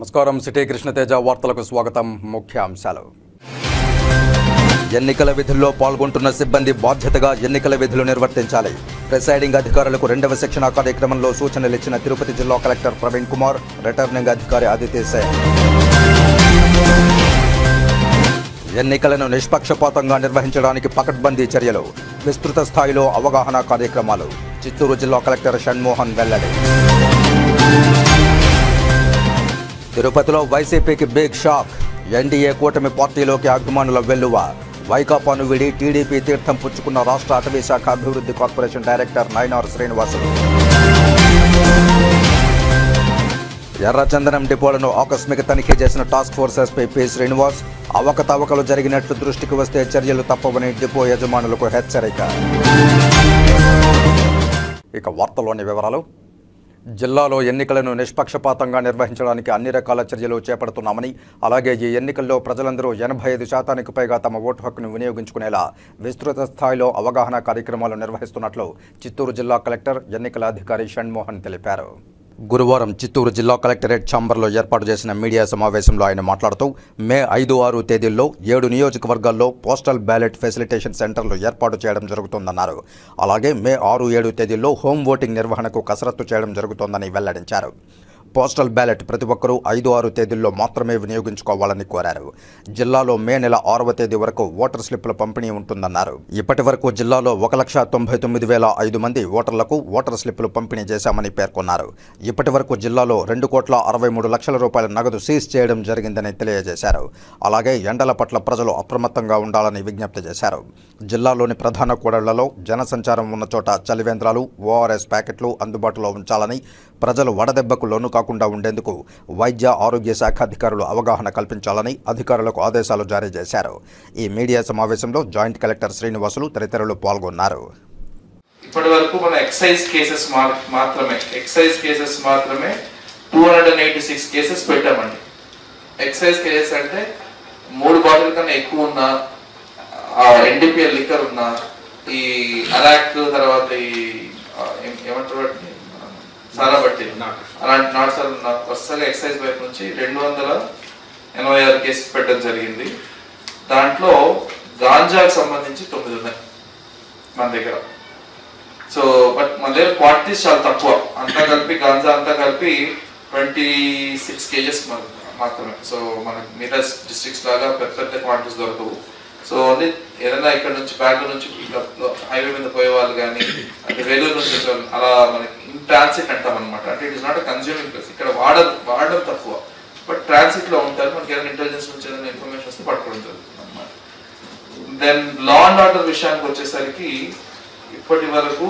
నమస్కారం. సిటీ కృష్ణతేజ వార్తలకు స్వాగతం. ముఖ్యాంశాలు. ఎన్నికల విధుల్లో పాల్గొంటున్న సిబ్బంది బాధ్యతగా ఎన్నికల విధులు నిర్వర్తించాలి. ప్రిసైడింగ్ అధికారులకు 2వ శిక్షణ కార్యక్రమంలో సూచనలు ఇచ్చిన తిరుపతి జిల్లా కలెక్టర్ ప్రవీణ్ కుమార్, రిటర్నింగ్ అధికారి ఆదిత్య సేన్. ఎన్నికలను నిష్పక్షపాతంగా నిర్వహించడానికి పకడ్బందీ చర్యలు, విస్తృత స్థాయిలో అవగాహన కార్యక్రమాలు. చిత్తూరు జిల్లా కలెక్టర్ షణ్మోహన్ వెల్లడి. తిరుపతిలో వైసీపీకి బిగ్ షాక్. ఎన్డీఏ కూటమి పార్టీలోకి అభిమానుల వెల్లువ. వైకాపాను విడి టీడీపీ తీర్థం పుచ్చుకున్న రాష్ట్ర అటవీ శాఖ అభివృద్ధి కార్పొరేషన్ డైరెక్టర్ నయనార్ శ్రీనివాసులు. ఎర్రచందనం డిపోలను ఆకస్మిక తనిఖీ చేసిన task force SP P Srinivas. అవకతవకలు జరిగినట్లు దృష్టికి వస్తే చర్యలు తప్పవని డిపో యజమానులకు హెచ్చరిక. ఇక వార్తల్లోని వివరాలు. జిల్లాలో ఎన్నికలను నిష్పక్షపాతంగా నిర్వహించడానికి అన్ని రకాల చర్యలు చేపడుతున్నామని, అలాగే ఈ ఎన్నికల్లో ప్రజలందరూ 85% పైగా తమ ఓటు హక్కును వినియోగించుకునేలా విస్తృత స్థాయిలో అవగాహన కార్యక్రమాలు నిర్వహిస్తున్నట్లు చిత్తూరు జిల్లా కలెక్టర్, ఎన్నికల అధికారి షణ్మోహన్ తెలిపారు. గురువారం చిత్తూరు జిల్లా కలెక్టరేట్ ఛాంబర్లో ఏర్పాటు చేసిన మీడియా సమావేశంలో ఆయన మాట్లాడుతూ, మే 5, 6 తేదీల్లో 7 నియోజకవర్గాల్లో పోస్టల్ బ్యాలెట్ ఫెసిలిటేషన్ సెంటర్లు ఏర్పాటు చేయడం జరుగుతోందన్నారు. అలాగే మే 6, 7 తేదీల్లో హోమ్ ఓటింగ్ నిర్వహణకు కసరత్తు చేయడం జరుగుతోందని వెల్లడించారు. పోస్టల్ బ్యాలెట్ ప్రతి ఒక్కరూ 5, 6 తేదీల్లో మాత్రమే వినియోగించుకోవాలని కోరారు. జిల్లాలో మే నెల 6వ తేదీ వరకు ఓటర్ స్లిప్పుల పంపిణీ ఉంటుందన్నారు. ఇప్పటి వరకు జిల్లాలో 1,99,005 మంది ఓటర్లకు ఓటర్ స్లిప్పులు పంపిణీ చేశామని పేర్కొన్నారు. ఇప్పటి వరకు జిల్లాలో 2,63,00,000 రూపాయల నగదు సీజ్ చేయడం జరిగిందని తెలియజేశారు. అలాగే ఎండల పట్ల ప్రజలు అప్రమత్తంగా ఉండాలని విజ్ఞప్తి చేశారు. జిల్లాలోని ప్రధాన కూడళ్లలో జనసంచారం ఉన్న చోట చలివేంద్రాలు, ఓఆర్ఎస్ ప్యాకెట్లు అందుబాటులో ఉంచాలని, ప్రజలు వడదెబ్బకు లోను కాకుండా ఉండేందుకు వైద్య ఆరోగ్య శాఖ అధికారులు అవగాహన కల్పించాలని అధికారులకు ఆదేశాలు జారీ చేశారు. ఈ మీడియా సమావేశంలో జాయింట్ కలెక్టర్ శ్రీనివాసులు తదితరులు పాల్గొన్నారు. ఇప్పటి వరకు మన ఎక్సైజ్ కేసెస్ మాత్రమే 286 కేసెస్ పెట్టామండి. ఎక్సైజ్ కేసెస్ అంటే 3 బాటిల్ కన్నా ఎక్కువ ఉన్న ఎన్డీపీఎల్ లిక్కర్ ఉన్న, ఈ అరాక్, తర్వాత ఈ ఏమంటారు సారా బట్టి అలాంటి నాట్సాలు ఉన్న వరుసగా ఎక్సైజ్ వైపు నుంచి 286 కేసెస్ పెట్టడం జరిగింది. దాంట్లో గాంజాకు సంబంధించి 9 ఉన్నాయి మన దగ్గర. సో బట్ మన దగ్గర క్వాంటిటీస్ చాలా తక్కువ. అంతా కలిపి గాంజా అంతా కలిపి 26 కేజెస్ మాత్రమే. సో మనకి మిగతా డిస్ట్రిక్ట్స్ లాగా పెద్ద క్వాంటిటీస్ దొరకవు. సో ఓన్లీ ఏదైనా ఇక్కడ నుంచి బెంగళూరు నుంచి హైవే మీద పోయే వాళ్ళు కానీ, అంటే వేలూరు నుంచి వచ్చేవాళ్ళు, అలా మనకి ఇన్ ట్రాన్సిట్ అంటాం అనమాట. అంటే it is not consuming place. ఇక్కడ వాడడం తక్కువ, బట్ ట్రాన్సిట్ లో ఉంటారు. మనకి ఏదైనా ఇంటెలిజెన్స్ నుంచి ఏదైనా ఇన్ఫర్మేషన్ వస్తే పట్టుకోవడం జరుగుతుంది అనమాట. దెన్ లా అండ్ ఆర్డర్ విషయానికి వచ్చేసరికి ఇప్పటి వరకు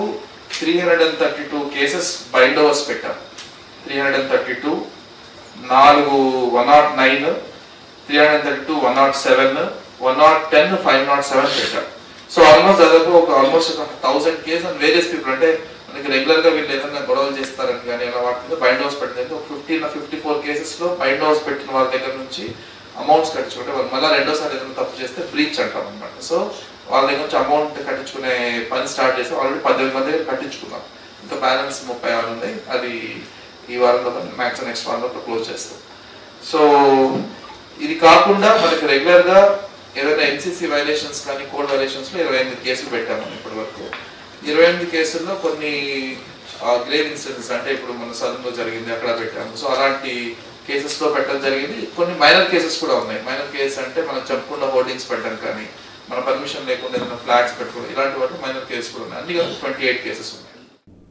332 కేసెస్ బైండ్ ఓవర్స్ పెట్టాం. 332, 109, 332, 107, 110, 507 పెట్టాం. సో ఆల్మోస్ట్ దాదాపు almost 1000 case and various people, అంటే మనకి రెగ్యులర్ గా వీళ్ళు ఏదైనా గొడవలు చేస్తారని కానీ అలా వాటిలో బైండ్ హౌస్ పెట్టింది. ఒక 54 కేసెస్ లో బైండ్ హౌస్ పెట్టిన వాళ్ళ దగ్గర నుంచి అమౌంట్స్ కట్టించుకుంటే వాళ్ళు మళ్ళీ రెండోసారి ఏదైనా తప్పు చేస్తే బ్రీచ్ అంటాం అనమాట. సో వాళ్ళ దగ్గర నుంచి అమౌంట్ కట్టించుకునే పని స్టార్ట్ చేసి ఆల్రెడీ 18 మంది దగ్గర కట్టించుకున్నాం. ఇంకా బ్యాలెన్స్ 36 ఉంది. అది ఈ వారంలో మ్యాక్స్ నెక్స్ట్ వారంలో క్లోజ్ చేస్తాం. సో ఇది కాకుండా మనకి రెగ్యులర్ గా ఏదైనా ఎన్సీసీ వైలేషన్స్ కానీ కోడ్ వైలేషన్స్ లో 28 కేసులు పెట్టాము ఇప్పటి వరకు. 28 కేసుల్లో కొన్ని గ్రేవ్ ఇన్సిడెంట్స్, అంటే ఇప్పుడు మన సదన్లో జరిగింది అక్కడ పెట్టాము. సో అలాంటి కేసెస్ లో పెట్టడం జరిగింది. కొన్ని మైనర్ కేసెస్ కూడా ఉన్నాయి. మైనర్ కేసెస్ అంటే మనం చెప్పకుండా హోర్డింగ్స్ పెట్టడం కానీ, మన పర్మిషన్ లేకుండా ఏదైనా ఫ్లాగ్స్ పెట్టుకోవడం, ఇలాంటి వాటి మైనర్ కేసెస్ కూడా ఉన్నాయి. అన్ని 28 కేసెస్ ఉన్నాయి.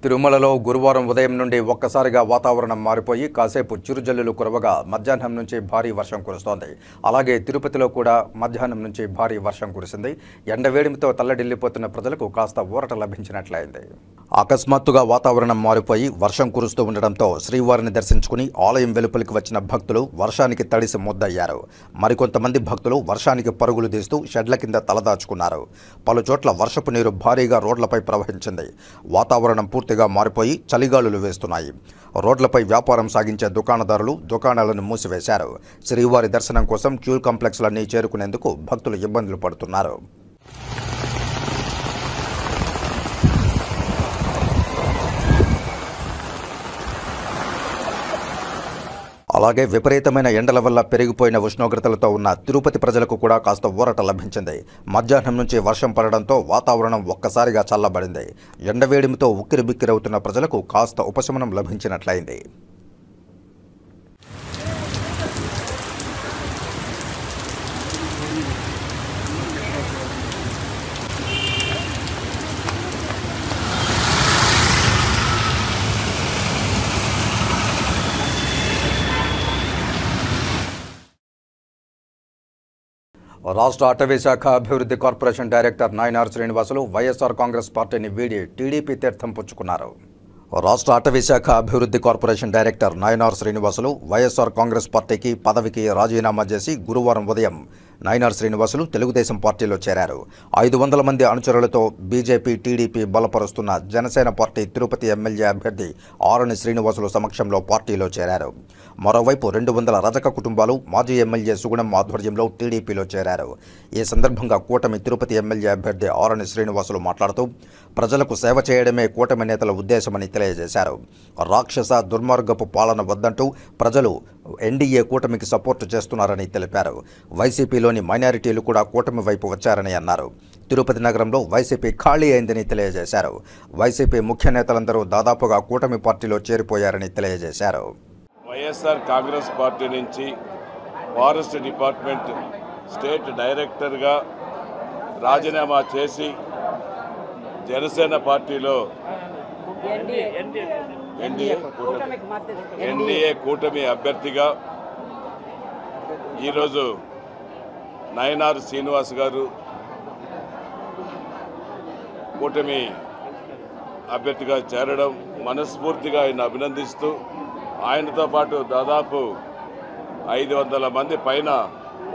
తిరుమలలో గురువారం ఉదయం నుండి ఒక్కసారిగా వాతావరణం మారిపోయి కాసేపు చిరుజల్లులు కురవగా మధ్యాహ్నం నుంచి భారీ వర్షం కురుస్తోంది. అలాగే తిరుపతిలో కూడా మధ్యాహ్నం నుంచి భారీ వర్షం కురిసింది. ఎండవేడిమితో తల్లడిల్లిపోతున్న ప్రజలకు కాస్త ఊరట లభించినట్లయింది. అకస్మాత్తుగా వాతావరణం మారిపోయి వర్షం కురుస్తూ ఉండడంతో శ్రీవారిని దర్శించుకుని ఆలయం వెలుపలికి వచ్చిన భక్తులు వర్షానికి తడిసి ముద్దయ్యారు. మరికొంతమంది భక్తులు వర్షానికి పరుగులు తీస్తూ షెడ్ల కింద తలదాచుకున్నారు. పలుచోట్ల వర్షపు నీరు భారీగా రోడ్లపై ప్రవహించింది. వాతావరణం పూర్తిగా మారిపోయి చలిగాలులు వేస్తున్నాయి. రోడ్లపై వ్యాపారం సాగించే దుకాణదారులు దుకాణాలను మూసివేశారు. శ్రీవారి దర్శనం కోసం క్యూ కాంప్లెక్స్లన్నీ చేరుకునేందుకు భక్తులు ఇబ్బందులు పడుతున్నారు. అలాగే విపరీతమైన ఎండల వల్ల పెరిగిపోయిన ఉష్ణోగ్రతలతో ఉన్న తిరుపతి ప్రజలకు కూడా కాస్త ఊరట లభించింది. మధ్యాహ్నం నుంచి వర్షం పడడంతో వాతావరణం ఒక్కసారిగా చల్లబడింది. ఎండవేడిమితో ఉక్కిరిబిక్కిరవుతున్న ప్రజలకు కాస్త ఉపశమనం లభించినట్లయింది. రాష్ట్ర అటవీ శాఖ అభివృద్ధి కార్పొరేషన్ డైరెక్టర్ నాయనార్ శ్రీనివాసులు వైఎస్ఆర్ కాంగ్రెస్ పార్టీని వీడి టీడీపీ తీర్థం పుచ్చుకున్నారు. రాష్ట్ర అటవీ శాఖ అభివృద్ధి కార్పొరేషన్ డైరెక్టర్ నాయనార్ శ్రీనివాసులు వైఎస్ఆర్ కాంగ్రెస్ పార్టీకి పదవికి రాజీనామా చేసి గురువారం ఉదయం నాయనార్ శ్రీనివాసులు తెలుగుదేశం పార్టీలో చేరారు. 500 మంది అనుచరులతో బీజేపీ, టీడీపీ బలపరుస్తున్న జనసేన పార్టీ తిరుపతి ఎమ్మెల్యే అభ్యర్థి ఆరణి శ్రీనివాసులు సమక్షంలో పార్టీలో చేరారు. మరోవైపు 200 రజక కుటుంబాలు మాజీ ఎమ్మెల్యే సుగుణం ఆధ్వర్యంలో టీడీపీలో చేరారు. ఈ సందర్భంగా కూటమి తిరుపతి ఎమ్మెల్యే అభ్యర్థి ఆరణి శ్రీనివాసులు మాట్లాడుతూ ప్రజలకు సేవ చేయడమే కూటమి నేతల ఉద్దేశమని తెలియజేశారు. రాక్షస దుర్మార్గపు పాలన వద్దంటూ ప్రజలు ఎన్డీఏ కూటమికి సపోర్టు చేస్తున్నారని తెలిపారు. వైసీపీలోని మైనారిటీలు కూడా కూటమి వైపు వచ్చారని అన్నారు. తిరుపతి నగరంలో వైసీపీ ఖాళీ అయిందని తెలియజేశారు. వైసీపీ ముఖ్య నేతలందరూ దాదాపుగా కూటమి పార్టీలో చేరిపోయారని తెలియజేశారు. వైఎస్ఆర్ కాంగ్రెస్ పార్టీ నుంచి ఫారెస్ట్ డిపార్ట్మెంట్ స్టేట్ డైరెక్టర్గా రాజీనామా చేసి జనసేన పార్టీలో ఎన్డీఏ కూటమి అభ్యర్థిగా ఈరోజు నాయనార్ శ్రీనివాస్ గారు కూటమి అభ్యర్థిగా చేరడం మనస్ఫూర్తిగా ఆయన అభినందిస్తూ ఆయనతో పాటు దాదాపు 500 మంది పైన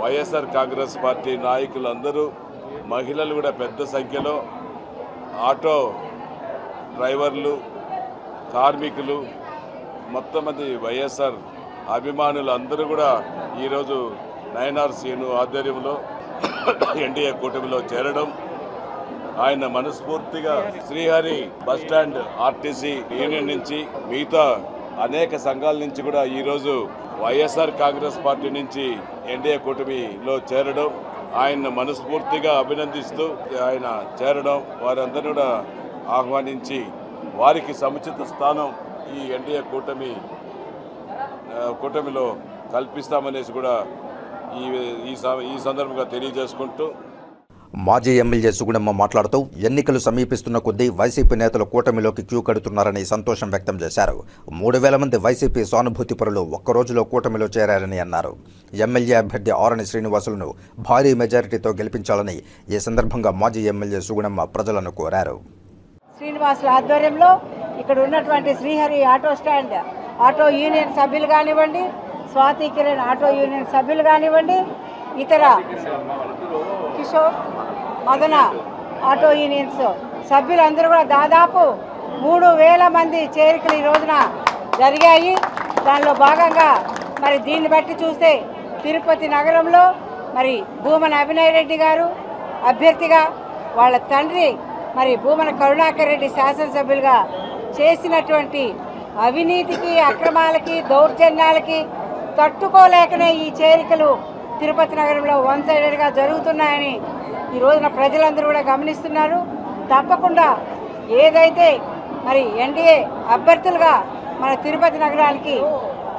వైఎస్ఆర్ కాంగ్రెస్ పార్టీ నాయకులందరూ, మహిళలు కూడా పెద్ద సంఖ్యలో, ఆటో డ్రైవర్లు, కార్మికులు, మొత్తం మంది వైఎస్ఆర్ అభిమానులు అందరూ కూడా ఈరోజు నాయనార్ శ్రీను ఆధ్వర్యంలో ఎన్డీఏ కూటమిలో చేరడం, ఆయన మనస్ఫూర్తిగా శ్రీహరి బస్టాండ్ ఆర్టీసీ యూనియన్ నుంచి మిగతా అనేక సంఘాల నుంచి కూడా ఈరోజు వైఎస్ఆర్ కాంగ్రెస్ పార్టీ నుంచి ఎన్డీఏ కూటమిలో చేరడం, ఆయన మనస్ఫూర్తిగా అభినందిస్తూ ఆయన చేరడం, వారందరూ కూడా ఆహ్వానించి వారికి సముచిత స్థానం ఈ ఎన్డీఏ కూటమిలో కల్పిస్తామనేసి కూడా ఈ సందర్భంగా తెలియజేసుకుంటూ మాజీ ఎమ్మెల్యే సుగుణమ్మ మాట్లాడుతూ ఎన్నికలు సమీపిస్తున్న కొద్దీ వైసీపీ నేతలు కూటమిలోకి క్యూ కడుతున్నారని సంతోషం వ్యక్తం చేశారు. 3000 మంది వైసీపీ సానుభూతి పరులు ఒక్కరోజులో కూటమిలో చేరారని అన్నారు. ఎమ్మెల్యే అభ్యర్థి ఆరణి శ్రీనివాసులను భారీ మెజారిటీతో గెలిపించాలని ఈ సందర్భంగా మాజీ ఎమ్మెల్యే సుగుణమ్మ ప్రజలను కోరారు. శ్రీనివాసుల ఆధ్వర్యంలో ఇక్కడ ఉన్నటువంటి Srihari auto stand auto union సభ్యులు కానివ్వండి, స్వాతి కిరణ్ ఆటో యూనియన్ సభ్యులు కానివ్వండి, ఇతర కిషోర్ మదన ఆటో యూనియన్స్ సభ్యులందరూ కూడా దాదాపు 3000 మంది చేరికలు ఈ రోజున జరిగాయి. దానిలో భాగంగా మరి దీన్ని బట్టి చూస్తే తిరుపతి నగరంలో మరి భూమన అభినయ్ రెడ్డి గారు అభ్యర్థిగా, వాళ్ళ తండ్రి మరి భూమన కరుణాకర్ రెడ్డి శాసనసభ్యులుగా చేసినటువంటి అవినీతికి, అక్రమాలకి, దౌర్జన్యాలకి తట్టుకోలేకనే ఈ చేరికలు తిరుపతి నగరంలో వన్ సైడెడ్గా జరుగుతున్నాయని ఈ రోజున ప్రజలందరూ కూడా గమనిస్తున్నారు. తప్పకుండా ఏదైతే మరి ఎన్డీఏ అభ్యర్థులుగా మన తిరుపతి నగరానికి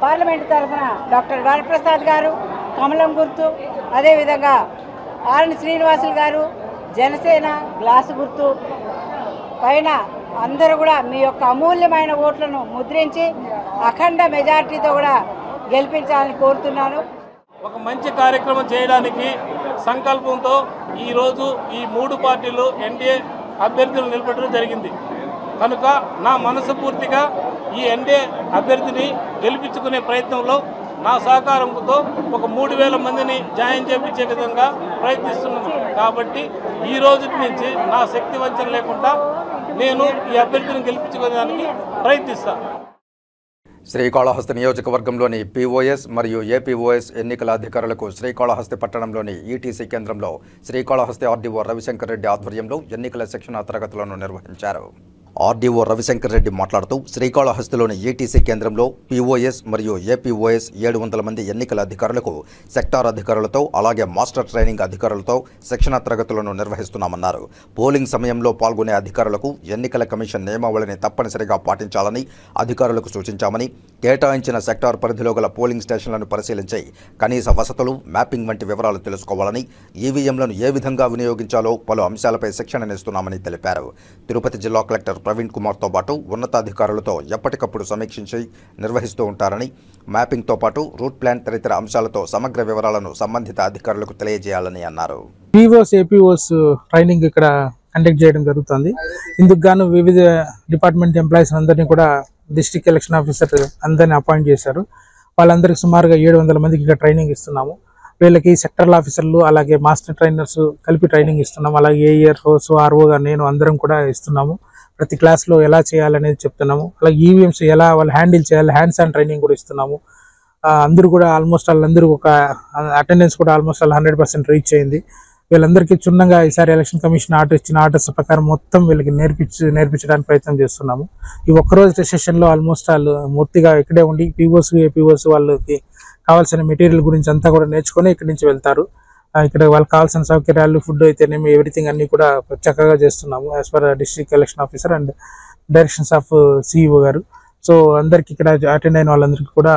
పార్లమెంటు తరఫున డాక్టర్ వరప్రసాద్ గారు కమలం గుర్తు, అదేవిధంగా ఆరణి శ్రీనివాసులు గారు జనసేన గ్లాసు గుర్తు పైన అందరూ కూడా మీ యొక్క అమూల్యమైన ఓట్లను ముద్రించి అఖండ మెజార్టీతో కూడా గెలిపించాలని కోరుతున్నాను. ఒక మంచి కార్యక్రమం చేయడానికి సంకల్పంతో ఈరోజు ఈ 3 పార్టీలు ఎన్డీఏ అభ్యర్థులు నిలబెట్టడం జరిగింది. కనుక నా మనసు పూర్తిగా ఈ ఎన్డీఏ అభ్యర్థిని గెలిపించుకునే ప్రయత్నంలో నా సహకారంతో ఒక 3000 మందిని జాయిన్ చేయించే విధంగా ప్రయత్నిస్తున్నాను. కాబట్టి ఈ రోజు నుంచి నా శక్తి వంచన లేకుండా నేను ఈ అభ్యర్థిని గెలిపించుకోవడానికి ప్రయత్నిస్తాను. శ్రీకాళహస్తి నియోజకవర్గంలోని పీఓఎస్ మరియు ఏపీఓఎస్ ఎన్నికల అధికారులకు శ్రీకాళహస్తి పట్టణంలోని ఈటీసీ కేంద్రంలో శ్రీకాళహస్తి ఆర్డీఓ రవిశంకర్ రెడ్డి ఆధ్వర్యంలో ఎన్నికల శిక్షణ తరగతులను నిర్వహించారు. ఆర్డీఓ రవిశంకర్ రెడ్డి మాట్లాడుతూ శ్రీకాళహస్తిలోని ఈటీసీ కేంద్రంలో పీఓఎస్ మరియు ఏపీఓఎస్ 700 మంది ఎన్నికల అధికారులకు సెక్టార్ అధికారులతో అలాగే మాస్టర్ ట్రైనింగ్ అధికారులతో శిక్షణ తరగతులను నిర్వహిస్తున్నామన్నారు. పోలింగ్ సమయంలో పాల్గొనే అధికారులకు ఎన్నికల కమిషన్ నియమావళిని తప్పనిసరిగా పాటించాలని అధికారులకు సూచించామని, కేటాయించిన సెక్టార్ పరిధిలో గల పోలింగ్ స్టేషన్లను పరిశీలించి కనీస వసతులు, మ్యాపింగ్ వంటి వివరాలు తెలుసుకోవాలని, ఈవీఎంలను ఏ విధంగా వినియోగించాలో పలు అంశాలపై శిక్షణనిస్తున్నామని తెలిపారు. తిరుపతి జిల్లా కలెక్టర్ ప్రవీణ్ కుమార్తో పాటు ఉన్నతాధికారులతో ఎప్పటికప్పుడు సమీక్షించి నిర్వహిస్తూ ఉంటారని, మ్యాపింగ్తో పాటు రూట్ ప్లాన్ తదితర అంశాలతో సమగ్ర వివరాలను సంబంధిత అధికారులకు తెలియజేయాలని అన్నారు. పీఓస్, ఏపీఓస్ ట్రైనింగ్ ఇక్కడ కండక్ట్ చేయడం జరుగుతుంది. ఇందుకు గాను వివిధ డిపార్ట్మెంట్ ఎంప్లాయీస్ అందరినీ కూడా డిస్ట్రిక్ట్ ఎలక్షన్ ఆఫీసర్ అందరినీ అపాయింట్ చేశారు. వాళ్ళందరికీ సుమారుగా 700 మందికి ఇక్కడ ట్రైనింగ్ ఇస్తున్నాము. వీళ్ళకి సెక్టరల్ ఆఫీసర్లు అలాగే మాస్టర్ ట్రైనర్స్ కలిపి ట్రైనింగ్ ఇస్తున్నాము. అలాగే ఏఈఆర్ఓస్, ఆర్ఓగా నేను అందరం కూడా ఇస్తున్నాము. ప్రతి క్లాస్లో ఎలా చేయాలనేది చెప్తున్నాము. అలాగే ఈవీఎంస్ ఎలా వాళ్ళు హ్యాండిల్ చేయాలి, హ్యాండ్స్ ఆన్ ట్రైనింగ్ కూడా ఇస్తున్నాము. అందరూ కూడా ఆల్మోస్ట్ వాళ్ళందరూ ఒక అటెండెన్స్ కూడా ఆల్మోస్ట్ 100% రీచ్ అయింది. వీళ్ళందరికీ క్షుణ్ణంగా ఈసారి ఎలక్షన్ కమిషన్ ఇచ్చిన ఆర్డర్స్ ప్రకారం మొత్తం వీళ్ళకి నేర్పించడానికి ప్రయత్నం చేస్తున్నాము. ఈ ఒక్కరోజు సెషన్లో ఆల్మోస్ట్ వాళ్ళు పూర్తిగా ఇక్కడే ఉండి పీఓస్, ఏపీఓస్ వాళ్ళకి కావాల్సిన మెటీరియల్ గురించి అంతా కూడా నేర్చుకొని ఇక్కడి నుంచి వెళ్తారు. ఇక్కడ వాళ్ళకి కావాల్సిన సౌకర్యాలు, ఫుడ్ అయితేనేమి ఎవ్రీథింగ్ అన్ని కూడా చక్కగా చేస్తున్నాము as per district election officer and directions of CEO గారు. సో అందరికి ఇక్కడ అటెండ్ అయిన వాళ్ళందరికీ కూడా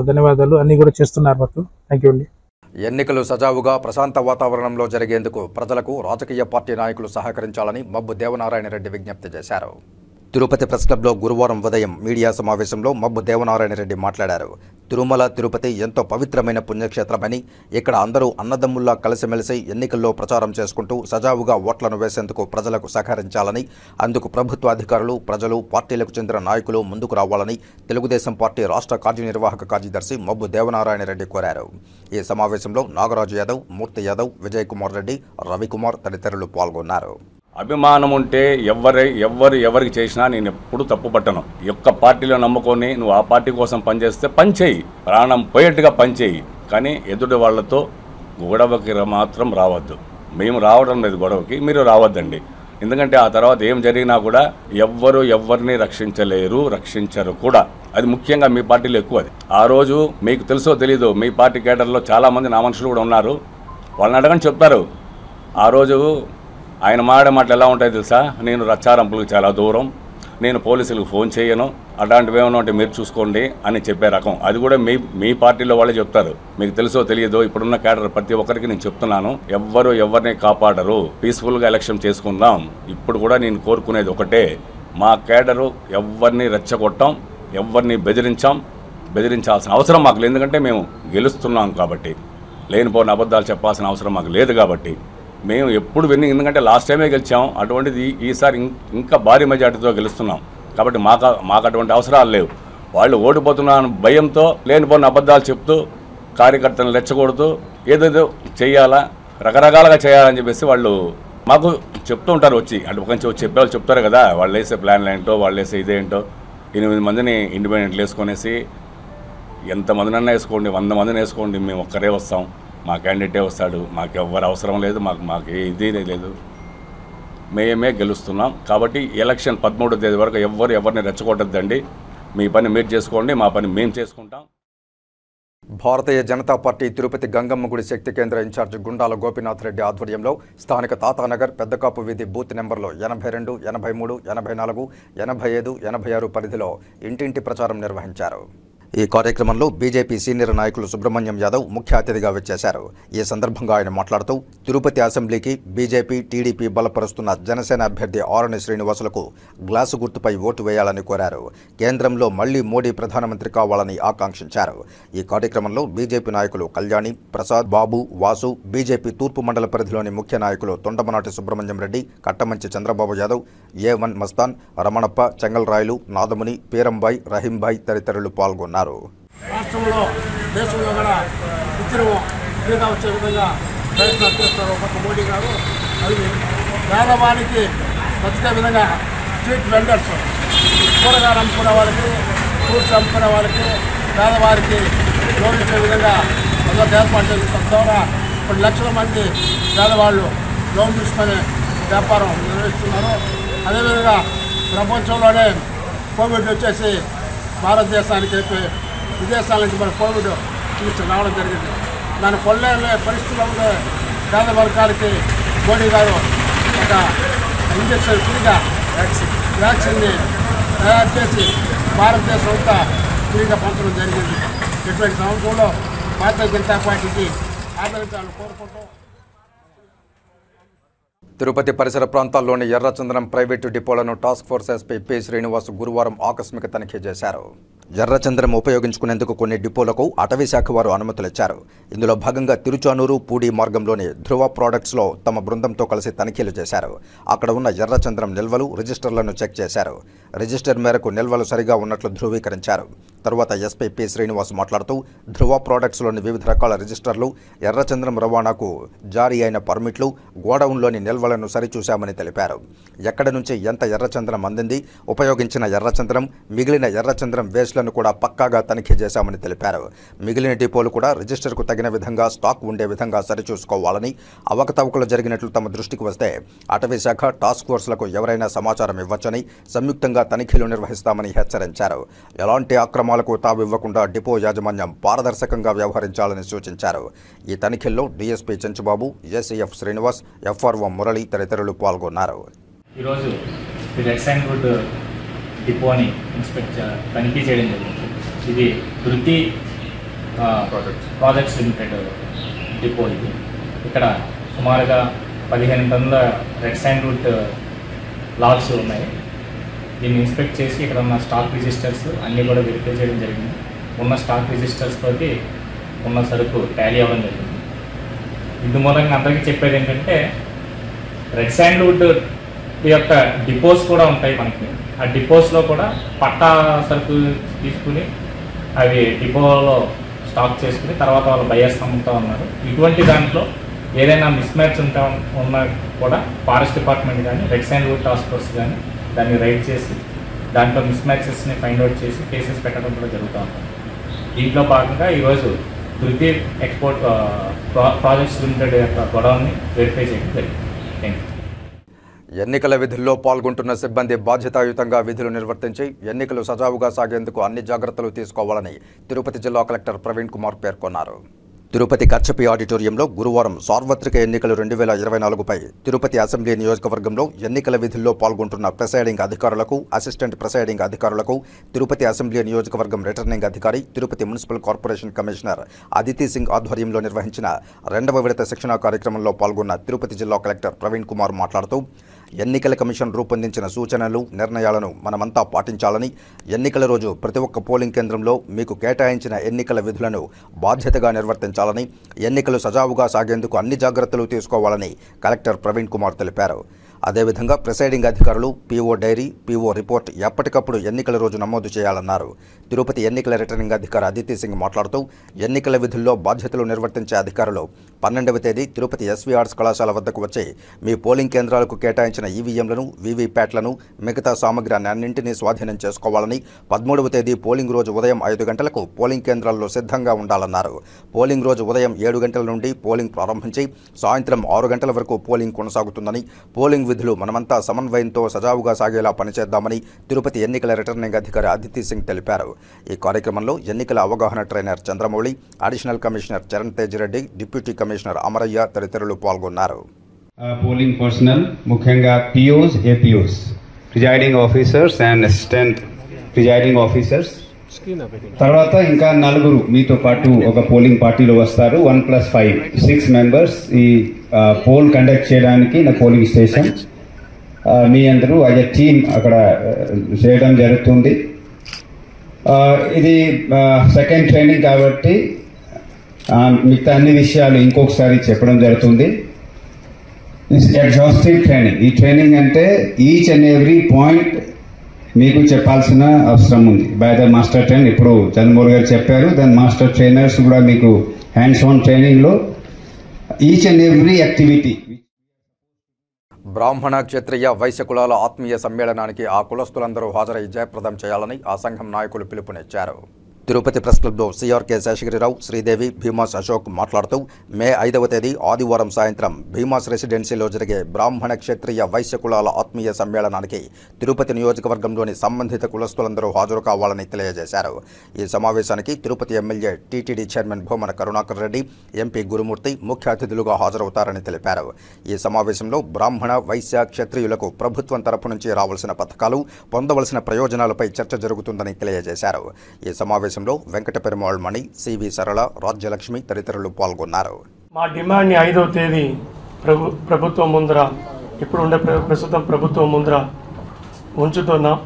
ధన్యవాదాలు. అన్ని కూడా చేస్తున్నారు మాకు. థ్యాంక్ యూ అండి. ఎన్నికలు సజావుగా ప్రశాంత వాతావరణంలో జరిగేందుకు ప్రజలకు రాజకీయ పార్టీ నాయకులు సహకరించాలని మబ్బు దేవనారాయణ రెడ్డి విజ్ఞప్తి చేశారు. తిరుపతి ప్రెస్ క్లబ్లో గురువారం ఉదయం మీడియా సమావేశంలో మబ్బు దేవనారాయణ రెడ్డి మాట్లాడారు. తిరుమల తిరుపతి ఎంతో పవిత్రమైన పుణ్యక్షేత్రమని, ఇక్కడ అందరూ అన్నదమ్ముల్లా కలిసిమెలిసి ఎన్నికల్లో ప్రచారం చేసుకుంటూ సజావుగా ఓట్లను వేసేందుకు ప్రజలకు సహకరించాలని, అందుకు ప్రభుత్వ అధికారులు, ప్రజలు, పార్టీలకు చెందిన నాయకులు ముందుకు రావాలని తెలుగుదేశం పార్టీ రాష్ట్ర కార్యనిర్వాహక కార్యదర్శి మబ్బు దేవనారాయణ రెడ్డి కోరారు. ఈ సమావేశంలో నాగరాజు యాదవ్, మూర్తి యాదవ్, విజయ్ కుమార్ రెడ్డి, రవికుమార్ తదితరులు పాల్గొన్నారు. అభిమానం ఉంటే ఎవరికి చేసినా నేను ఎప్పుడు తప్పు పట్టను. ఒక్క పార్టీలో నమ్ముకొని నువ్వు ఆ పార్టీ కోసం పనిచేస్తే పనిచేయి, ప్రాణం పోయేట్టుగా పనిచేయి. కానీ ఎదుటి వాళ్లతో గొడవకి మాత్రం రావద్దు. మేము రావడం లేదు గొడవకి, మీరు రావద్దండి. ఎందుకంటే ఆ తర్వాత ఏం జరిగినా కూడా ఎవరిని రక్షించలేరు, రక్షించరు కూడా. అది ముఖ్యంగా మీ పార్టీలో ఎక్కువ. అది ఆ రోజు మీకు తెలుసో తెలీదు, మీ పార్టీ కేడర్లో చాలామంది నా మనుషులు కూడా ఉన్నారు. వాళ్ళని అడగని చెప్తారు. ఆ రోజు ఆయన మాటలు ఎలా ఉంటాయో తెలుసా, నేను రచ్చారంపులకు చాలా దూరం, నేను పోలీసులకు ఫోన్ చేయను, అలాంటివి ఏమైనా ఉంటే మీరు చూసుకోండి అని చెప్పే రకం. అది కూడా మీ పార్టీలో వాళ్ళే చెప్తారు. మీకు తెలుసో తెలియదో ఇప్పుడున్న క్యాడర్ ప్రతి ఒక్కరికి నేను చెప్తున్నాను, ఎవరిని కాపాడరు, పీస్ఫుల్గా ఎలక్షన్ చేసుకుందాం. ఇప్పుడు కూడా నేను కోరుకునేది ఒకటే, మా క్యాడరు ఎవరిని రెచ్చగొట్టాం, ఎవరిని బెదిరించాల్సిన అవసరం మాకు లేదు. ఎందుకంటే మేము గెలుస్తున్నాం కాబట్టి, లేనిపోయిన అబద్ధాలు చెప్పాల్సిన అవసరం మాకు లేదు. కాబట్టి మేము ఎప్పుడు ఎందుకంటే లాస్ట్ టైమే గెలిచాం, అటువంటిది ఈసారి ఇంకా భారీ మెజార్టీతో గెలుస్తున్నాం. కాబట్టి మాకు అటువంటి అవసరాలు లేవు. వాళ్ళు ఓడిపోతున్నాను భయంతో లేనిపోయిన అబద్ధాలు చెప్తూ కార్యకర్తలను రెచ్చగొడుతూ ఏదేదో చేయాలా, రకరకాలుగా చేయాలని చెప్పేసి వాళ్ళు మాకు చెప్తూ ఉంటారు. వచ్చి అంటే ఒక నుంచి చెప్పేవాళ్ళు చెప్తారు కదా, వాళ్ళు వేసే ప్లాన్లు ఏంటో, వాళ్ళు వేసే ఇదేంటో. 8 మందిని ఇండిపెండెంట్లు వేసుకొనేసి ఎంతమందినన్నా వేసుకోండి, 100 మందిని వేసుకోండి, మేము ఒక్కరే వస్తాం, మా క్యాండిడేటే వస్తాడు, మాకు ఎవరు అవసరం లేదు, మాకు ఇది లేదు, మేమే గెలుస్తున్నాం. కాబట్టి ఎలక్షన్ 13వ తేదీ వరకు ఎవరిని రెచ్చగొట్టద్దండి. మీ పని మీరు చేసుకోండి, మా పని మేము చేసుకుంటాం. భారతీయ జనతా పార్టీ తిరుపతి గంగమ్మ గుడి శక్తి కేంద్ర ఇన్ఛార్జ్ గుండాల గోపీనాథ్ రెడ్డి ఆధ్వర్యంలో స్థానిక తాతానగర్, పెద్దకాపు వీధి బూత్ నెంబర్లో 82, 83, 84, 85, 86 పరిధిలో ఇంటింటి ప్రచారం నిర్వహించారు. ఈ కార్యక్రమంలో బీజేపీ సీనియర్ నాయకులు సుబ్రహ్మణ్యం యాదవ్ ముఖ్య అతిథిగా వచ్చేశారు. ఈ సందర్భంగా ఆయన మాట్లాడుతూ తిరుపతి అసెంబ్లీకి బీజేపీ, టీడీపీ బలపరుస్తున్న జనసేన అభ్యర్థి ఆరణి శ్రీనివాసులకు గ్లాసు గుర్తుపై ఓటు వేయాలని కోరారు. కేంద్రంలో మళ్లీ మోడీ ప్రధానమంత్రి కావాలని ఆకాంక్షించారు. ఈ కార్యక్రమంలో బీజేపీ నాయకులు కళ్యాణి, ప్రసాద్, బాబు, వాసు, బీజేపీ తూర్పు మండల పరిధిలోని ముఖ్య నాయకులు తొండమనాటి సుబ్రహ్మణ్యం రెడ్డి, కట్టమంచి చంద్రబాబు యాదవ్, A1 మస్తాన్, రమణప్ప, చెంగల్రాయలు, నాదముని, పీరంబాయ్, రహీంబాయ్ తదితరులు పాల్గొన్నారు. రాష్ట్రంలో దేశంలో కూడా ఉద్యమం ఫ్రీగా వచ్చే విధంగా ప్రయత్నాలు చేస్తారు ఒక మోడీ గారు. అది పేదవారికి బతికే విధంగా స్ట్రీట్ వెండర్స్, కూరగాయలు అమ్ముకునే వాళ్ళకి, ఫ్రూట్స్ అమ్ముకునే వాళ్ళకి, పేదవారికి లోన్ ఇచ్చే విధంగా అందరూ ఏర్పాటు చేస్తారు. ద్వారా 10 లక్షల మంది పేదవాళ్ళు లోన్ తీసుకొని వ్యాపారం నిర్వహిస్తున్నారు. అదేవిధంగా ప్రపంచంలోనే కోవిడ్ వచ్చేసి భారతదేశానికి విదేశాల నుంచి మన కోవిడ్ తీసుకురావడం జరిగింది. దాన్ని కొల్లేని పరిస్థితుల్లో ఉండే పేద వర్గాలకి మోడీ గారు ఒక ఇంజక్షన్ ఫ్రీగా వ్యాక్సిన్ని తయారు చేసి భారతదేశం అంతా ఫ్రీగా పంచడం జరిగింది. ఇటువంటి సంవత్సరంలో భారతీయ జనతా పార్టీకి ఆదరించాలని కోరుకుంటూ తిరుపతి పరిసర ప్రాంతాల్లోని ఎర్రచందనం ప్రైవేటు డిపోలను task force SP P Srinivas గురువారం ఆకస్మిక తనిఖీ చేశారు. ఎర్రచందనం ఉపయోగించుకునేందుకు కొన్ని డిపోలకు అటవీ శాఖ వారు అనుమతులిచ్చారు. ఇందులో భాగంగా తిరుచానూరు పూడి మార్గంలోని ధృవ ప్రాడక్ట్స్లో తమ బృందంతో కలిసి తనిఖీలు చేశారు. అక్కడ ఉన్న ఎర్రచందనం నిల్వలు రిజిస్టర్లను చెక్ చేశారు. రిజిస్టర్ మేరకు నిల్వలు సరిగా ఉన్నట్లు ధృవీకరించారు. తరువాత ఎస్పీ పి శ్రీనివాస్ మాట్లాడుతూ ధృవ ప్రాడక్ట్స్లోని వివిధ రకాల రిజిస్టర్లు, ఎర్రచందనం రవాణాకు జారీ అయిన పర్మిట్లు, గోడౌన్లోని నిల్వలను సరిచూశామని తెలిపారు. ఎక్కడి నుంచి ఎంత ఎర్రచందనం అందింది, ఉపయోగించిన ఎర్రచందనం, మిగిలిన ఎర్రచందనం వేస్ట్లను కూడా పక్కాగా తనిఖీ చేశామని తెలిపారు. మిగిలిన డిపోలు కూడా రిజిస్టర్కు తగిన విధంగా స్టాక్ ఉండే విధంగా సరిచూసుకోవాలని, అవకతవకలు జరిగినట్లు తమ దృష్టికి వస్తే అటవీ శాఖ టాస్క్ ఫోర్స్లకు ఎవరైనా సమాచారం ఇవ్వచ్చని, సంయుక్తంగా తనిఖీలు నిర్వహిస్తామని హెచ్చరించారు. ఎలాంటి అక్రమాలకు తావివ్వకుండా డిపో యాజమాన్యం పారదర్శకంగా వ్యవహరించాలని సూచించారు. ఈ తనిఖీల్లో DSP Chenchubabu, ACF Srinivas, FRO Murali తదితరులు పాల్గొన్నారు. ఈరోజు రెడ్ సైన్ రోడ్ డిపోని తనిఖీ చేయడం జరిగింది. ఇది ధృతి ప్రాజెక్ట్స్ లిమిటెడ్ డిపో. ఇది ఇక్కడ సుమారుగా 15 టన్నుల రెడ్ సైన్ రూట్ లాగ్స్ ఉన్నాయి. దీన్ని ఇన్స్పెక్ట్ చేసి ఇక్కడ ఉన్న స్టాక్ రిజిస్టర్స్ అన్నీ కూడా వెరిఫై చేయడం జరిగింది. ఉన్న స్టాక్ రిజిస్టర్స్ తోటి ఉన్న సరుకు టాలీ అవ్వడం జరిగింది. ఇందు మూలంగా అందరికీ చెప్పేది ఏంటంటే, రెడ్ శాండ్వుడ్ యొక్క డిపోస్ కూడా ఉంటాయి మనకి. ఆ డిపోస్లో కూడా పట్టా సరుకు తీసుకుని అవి డిపోలో స్టాక్ చేసుకుని తర్వాత వాళ్ళు బయర్స్ అమ్ముతూ ఉన్నారు. ఇటువంటి దాంట్లో ఏదైనా మిస్ మ్యాచ్ ఉన్నా కూడా ఫారెస్ట్ డిపార్ట్మెంట్ కానీ రెడ్ శాండ్వుడ్ టాస్క్ ఫోర్స్ కానీ దాన్ని రైడ్ చేసి దాంట్లో మిస్ మ్యాచెస్ని ఫైండ్ అవుట్ చేసి కేసెస్ పెట్టడం కూడా జరుగుతూ ఉంటుంది. దీంట్లో భాగంగా ఈరోజు ధృతి ఎక్స్పోర్ట్ ప్రాజెక్ట్స్ లిమిటెడ్ యొక్క గొడవని వెరిఫై చేయడం జరిగింది. Thank you. ఎన్నికల విధుల్లో పాల్గొంటున్న సిబ్బంది బాధ్యతాయుతంగా విధులు నిర్వర్తించి ఎన్నికలు సజావుగా సాగేందుకు అన్ని జాగ్రత్తలు తీసుకోవాలని తిరుపతి జిల్లా కలెక్టర్ ప్రవీణ్ కుమార్ పేర్కొన్నారు. తిరుపతి కచ్చపి ఆడిటోరియంలో గురువారం సార్వత్రిక ఎన్నికలు 2024పై తిరుపతి అసెంబ్లీ నియోజకవర్గంలో ఎన్నికల విధుల్లో పాల్గొంటున్న ప్రిసైడింగ్ అధికారులకు, అసిస్టెంట్ ప్రిసైడింగ్ అధికారులకు, తిరుపతి అసెంబ్లీ నియోజకవర్గం రిటర్నింగ్ అధికారి, Tirupati municipal corporation commissioner Aditi Singh ఆధ్వర్యంలో నిర్వహించిన 2వ విడత శిక్షణా కార్యక్రమంలో పాల్గొన్న తిరుపతి జిల్లా కలెక్టర్ ప్రవీణ్ కుమార్ మాట్లాడుతూ, ఎన్నికల కమిషన్ రూపొందించిన సూచనలు, నిర్ణయాలను మనమంతా పాటించాలని, ఎన్నికల రోజు ప్రతి ఒక్క పోలింగ్ కేంద్రంలో మీకు కేటాయించిన ఎన్నికల విధులను బాధ్యతగా నిర్వర్తించాలని, ఎన్నికలు సజావుగా సాగేందుకు అన్ని జాగ్రత్తలు తీసుకోవాలని కలెక్టర్ ప్రవీణ్ కుమార్ తెలిపారు. అదేవిధంగా ప్రిసైడింగ్ అధికారులు పీఓ డైరీ, పీఓ రిపోర్ట్ ఎప్పటికప్పుడు ఎన్నికల రోజు నమోదు చేయాలన్నారు. తిరుపతి ఎన్నికల రిటర్నింగ్ అధికారి అదితి సింగ్ మాట్లాడుతూ, ఎన్నికల విధుల్లో బాధ్యతలు నిర్వర్తించే అధికారులు 12వ తేదీ తిరుపతి ఎస్వీ ఆర్ట్స్ కళాశాల వద్దకు వచ్చి మీ పోలింగ్ కేంద్రాలకు కేటాయించిన ఈవీఎంలను, వీవీప్యాట్లను, మిగతా సామగ్రిని అన్నింటినీ స్వాధీనం చేసుకోవాలని, 13వ తేదీ పోలింగ్ రోజు ఉదయం 5 గంటలకు పోలింగ్ కేంద్రాల్లో సిద్ధంగా ఉండాలన్నారు. పోలింగ్ రోజు ఉదయం 7 గంటల నుండి పోలింగ్ ప్రారంభించి సాయంత్రం 6 గంటల వరకు పోలింగ్ కొనసాగుతుందని, పోలింగ్ విధులు మనమంతా సమన్వయంతో సజావుగా సాగేలా పనిచేద్దామని తిరుపతి ఎన్నికల రిటర్నింగ్ అధికారి అదితి సింగ్ తెలిపారు. ఈ కార్యక్రమంలో ఎన్నికల అవగాహన trainer Chandramouli, additional commissioner Charan Tej Reddy, deputy commissioner Amarayya తదితరులు పాల్గొన్నారు. పోలింగ్ పర్సనల్ ముఖ్యంగా POs, APOs, presiding officers and assistant presiding officers, తర్వాత ఇంకా 4 మీతో పాటు ఒక పోలింగ్ పార్టీలో వస్తారు. 1+5 6 మెంబర్స్ ఈ పోల్ కండక్ట్ చేయడానికి నా పోలింగ్ స్టేషన్ మీ అందరూ యాజ్ ఎ టీమ్ అక్కడ చేయడం జరుగుతుంది. ఇది సెకండ్ ట్రైనింగ్ కాబట్టి మిగతా అన్ని విషయాలు ఇంకొకసారి చెప్పడం జరుగుతుంది. Exhaustive training. ఈ ట్రైనింగ్ అంటే ఈచ్ అండ్ ఎవ్రీ పాయింట్ మీకు చెప్పాల్సిన అవసరం ఉంది బై ద మాస్టర్ ట్రైనర్. ఇప్పుడు చంద్రమౌళి గారు చెప్పారు, దాని మాస్టర్ ట్రైనర్స్ కూడా మీకు హ్యాండ్స్ ఆన్ ట్రైనింగ్ లో ఈచ్ అండ్ ఎవ్రీ యాక్టివిటీ. బ్రాహ్మణ, క్షత్రియ, వైశ్య కులాల ఆత్మీయ సమ్మేళనానికి ఆ కులస్తులందరూ హాజరై జయప్రదం చేయాలని ఆ సంఘం నాయకులు పిలుపునిచ్చారు. తిరుపతి ప్రెస్ క్లబ్లో సిఆర్కే శేషగిరిరావు, శ్రీదేవి, భీమాస్ అశోక్ మాట్లాడుతూ మే 5వ తేదీ ఆదివారం సాయంత్రం భీమాస్ రెసిడెన్సీలో జరిగే బ్రాహ్మణ క్షత్రియ వైశ్య కులాల ఆత్మీయ సమ్మేళనానికి తిరుపతి నియోజకవర్గంలోని సంబంధిత కులస్తులందరూ హాజరు కావాలని తెలియజేశారు. ఈ సమావేశానికి Tirupati MLA TTD chairman Bhumana Karunakar Reddy, MP Gurumurthy ముఖ్య అతిథులుగా హాజరవుతారని తెలిపారు. ఈ సమావేశంలో బ్రాహ్మణ, వైశ్య, క్షత్రియులకు ప్రభుత్వం తరపు నుంచి రావాల్సిన పథకాలు, పొందవలసిన ప్రయోజనాలపై చర్చ జరుగుతుందని తెలియజేశారు. ఈ సమావేశంలో వెంకట పెరుమాళ్ మణి, సివి సరళ, రాజ్యలక్ష్మి తదితరులు పాల్గొన్నారు. మా డిమాండ్ని 5వ తేదీ ప్రభుత్వం ముందర, ఇప్పుడు ఉండే ప్రస్తుతం ప్రభుత్వం ముందర ఉంచుతున్నాం.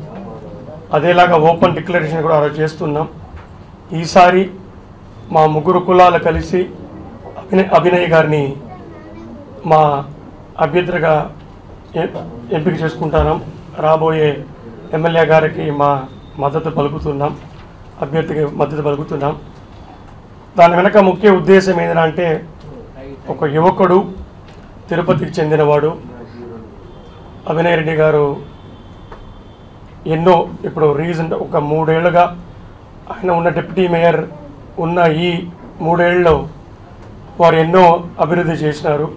అదేలాగా ఓపెన్ డిక్లరేషన్ కూడా చేస్తున్నాం. ఈసారి మా ముగ్గురు కులాలు కలిసి అభినయ్ గారిని మా అభ్యర్థిగా ఎంపిక చేసుకుంటున్నాం. రాబోయే ఎమ్మెల్యే గారికి మా మద్దతు పలుకుతున్నాం, అభ్యర్థికి మద్దతు పలుకుతున్నాం. దాని వెనక ముఖ్య ఉద్దేశం ఏంటంటే, ఒక యువకుడు, తిరుపతికి చెందినవాడు అభినయ్ రెడ్డి గారు ఎన్నో ఇప్పుడు రీసెంట్ ఒక 3 ఏళ్ళుగా ఆయన ఉన్న డిప్యూటీ మేయర్ ఉన్న ఈ 3 ఏళ్ళలో వారు ఎన్నో అభివృద్ధి చేసినారు.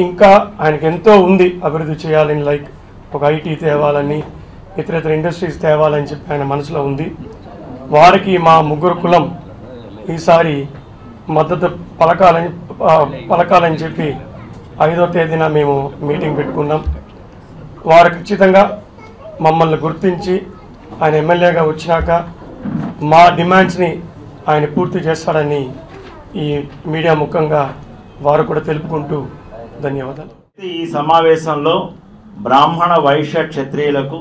ఇంకా ఆయనకి ఎంతో ఉంది అభివృద్ధి చేయాలని, లైక్ ఒక ఐటీ తేవాలని, ఇతర ఇండస్ట్రీస్ తేవాలని చెప్పి ఆయన మనసులో ఉంది. వారికి మా ముగ్గురు కులం ఈసారి మద్దతు పలకాలని చెప్పి 5వ తేదీన మేము మీటింగ్ పెట్టుకున్నాం. వారు ఖచ్చితంగా మమ్మల్ని గుర్తించి ఆయన ఎమ్మెల్యేగా వచ్చినాక మా డిమాండ్స్ని ఆయన పూర్తి చేస్తాడని ఈ మీడియా ముఖంగా వారు కూడా తెలుపుకుంటూ ధన్యవాదాలు. ఈ సమావేశంలో బ్రాహ్మణ, వైశ్య, క్షత్రియులకు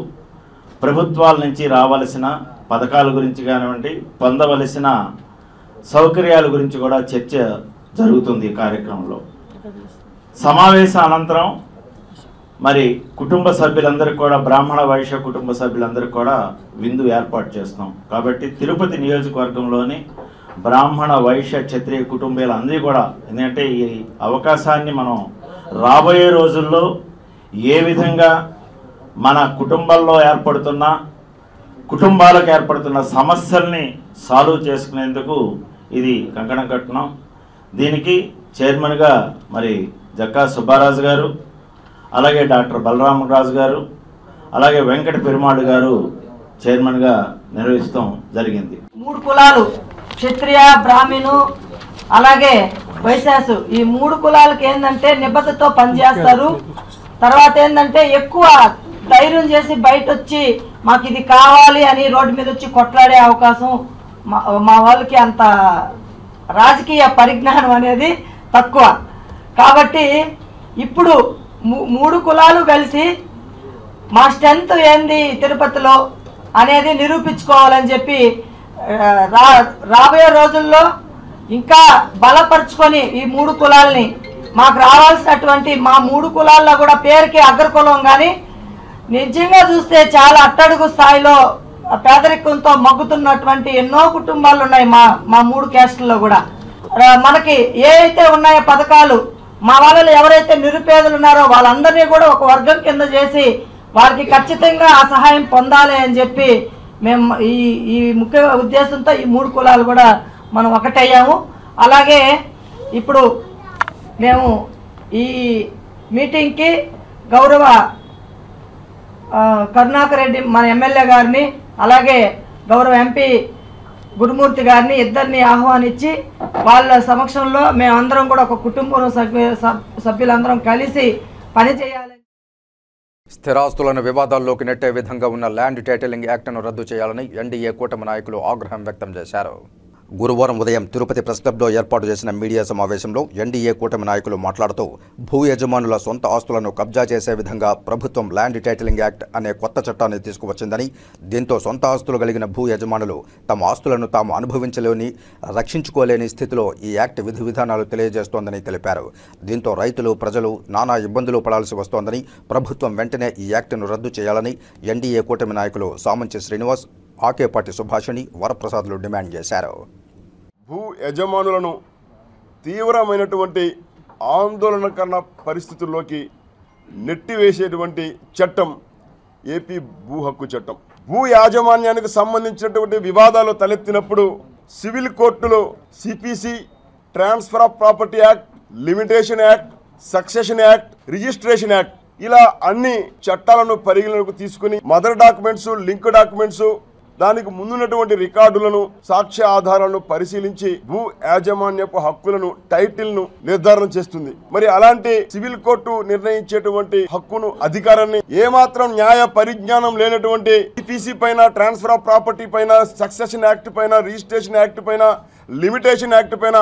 ప్రభుత్వాల నుంచి రావాల్సిన పథకాల గురించి కానివ్వండి, పొందవలసిన సౌకర్యాల గురించి కూడా చర్చ జరుగుతుంది. ఈ కార్యక్రమంలో సమావేశం అనంతరం మరి కుటుంబ సభ్యులందరికీ కూడా, బ్రాహ్మణ, వైశ్య కుటుంబ సభ్యులందరికీ కూడా విందు ఏర్పాటు చేస్తున్నాం. కాబట్టి తిరుపతి నియోజకవర్గంలోని బ్రాహ్మణ, వైశ్య, క్షత్రియ కుటుంబాలందరూ కూడా, ఎందుకంటే ఈ అవకాశాన్ని మనం రాబోయే రోజుల్లో ఏ విధంగా మన కుటుంబాలకు ఏర్పడుతున్న సమస్యల్ని సాల్వ్ చేసుకునేందుకు ఇది కంకణం కట్టున్నాం. దీనికి చైర్మన్గా మరి జక్కా సుబ్బారాజు గారు, అలాగే డాక్టర్ బలరామరాజు గారు, అలాగే వెంకట పెరుమాళ్ గారు చైర్మన్గా నిర్వహిస్తాం జరిగింది. 3 కులాలు, క్షత్రియ, బ్రాహ్మణు, అలాగే వైశ్యాసు, ఈ 3 కులాలకి ఏంటంటే నిబద్ధతతో పనిచేస్తారు. తర్వాత ఏంటంటే ఎక్కువ ధైర్యం చేసి బయట వచ్చి మాకు ఇది కావాలి అని రోడ్డు మీద వచ్చి కొట్లాడే అవకాశం మా వాళ్ళకి అంత రాజకీయ పరిజ్ఞానం అనేది తక్కువ. కాబట్టి ఇప్పుడు 3 కులాలు కలిసి మా స్ట్రెంత్ ఏంది తిరుపతిలో అనేది నిరూపించుకోవాలని చెప్పి రాబోయే రోజుల్లో ఇంకా బలపరుచుకొని ఈ 3 కులాలని, మాకు రావాల్సినటువంటి మా 3 కులాల్లో కూడా పేరుకి అగ్రకులం కానీ నిజంగా చూస్తే చాలా అట్టడుగు స్థాయిలో పేదరికంతో మగ్గుతున్నటువంటి ఎన్నో కుటుంబాలు ఉన్నాయి మా 3 క్యాస్టుల్లో కూడా. మనకి ఏ అయితే ఉన్నాయో పథకాలు, మా వాళ్ళలో ఎవరైతే నిరుపేదలు ఉన్నారో వాళ్ళందరినీ కూడా ఒక వర్గం కింద చేసి వారికి ఖచ్చితంగా ఆ సహాయం పొందాలి అని చెప్పి మేము ఈ ముఖ్య ఉద్దేశంతో ఈ 3 కులాలు కూడా మనం ఒకటయ్యాము. అలాగే ఇప్పుడు మేము ఈ మీటింగ్కి గౌరవ కరుణాకర్ రెడ్డి మన ఎమ్మెల్యే గారిని, అలాగే గౌరవ ఎంపీ గురుమూర్తి గారిని ఇద్దరిని ఆహ్వానించి వాళ్ళ సమక్షంలో మేమందరం కూడా ఒక కుటుంబం సభ్యులందరం కలిసి పనిచేయాలని, స్థిరాస్తులను వివాదాల్లోకి నెట్టే విధంగా ఉన్న ల్యాండ్ టైటిలింగ్ యాక్ట్ను రద్దు చేయాలని ఎన్డీఏ కూటమి నాయకులు ఆగ్రహం వ్యక్తం చేశారు. గురువారం ఉదయం తిరుపతి ప్రెస్ క్లబ్లో ఏర్పాటు చేసిన మీడియా సమావేశంలో ఎన్డీఏ కూటమి నాయకులు మాట్లాడుతూ భూ యజమానుల సొంత ఆస్తులను కబ్జా చేసే విధంగా ప్రభుత్వం ల్యాండ్ టైటిలింగ్ యాక్ట్ అనే కొత్త చట్టాన్ని తీసుకువచ్చిందని, దీంతో సొంత ఆస్తులు కలిగిన భూ యజమానులు తమ ఆస్తులను తాము అనుభవించలేని, రక్షించుకోలేని స్థితిలో ఈ యాక్ట్ విధి విధానాలు తెలియజేస్తోందని తెలిపారు. దీంతో రైతులు, ప్రజలు నానా ఇబ్బందులు పడాల్సి వస్తోందని, ప్రభుత్వం వెంటనే ఈ యాక్ట్ను రద్దు చేయాలని ఎన్డీఏ కూటమి నాయకులు సామంచి శ్రీనివాస్, ఆకేపాటి సుభాషిణి, వరప్రసాద్లు డిమాండ్ చేశారు. భూ యజమానులను తీవ్రమైనటువంటి ఆందోళనకరణ పరిస్థితుల్లోకి నెట్టివేసేటువంటి చట్టం ఏపీ భూ హక్కు చట్టం. భూ యాజమాన్యానికి సంబంధించినటువంటి వివాదాలు తలెత్తినప్పుడు సివిల్ కోర్టులో CPC, transfer of property act, limitation act, succession act, registration act ఇలా అన్ని చట్టాలను పరిగణలోకి తీసుకుని మదర్ డాక్యుమెంట్స్, లింక్ డాక్యుమెంట్స్, దానికి ముందున్నటువంటి రికార్డులను, సాక్ష్య ఆధారాలను పరిశీలించి భూ యాజమాన్యపు హక్కులను, టైటిల్ ను నిర్ధారణ చేస్తుంది. మరి అలాంటి సివిల్ కోర్టు నిర్ణయించేటువంటి హక్కును, అధికారాన్ని ఏమాత్రం న్యాయ పరిజ్ఞానం లేనటువంటి సిపిసి పైన, ట్రాన్స్ఫర్ ఆఫ్ ప్రాపర్టీ పైన, సక్సెషన్ యాక్ట్ పైన, రిజిస్ట్రేషన్ యాక్ట్ పైన, లిమిటేషన్ యాక్ట్ పైన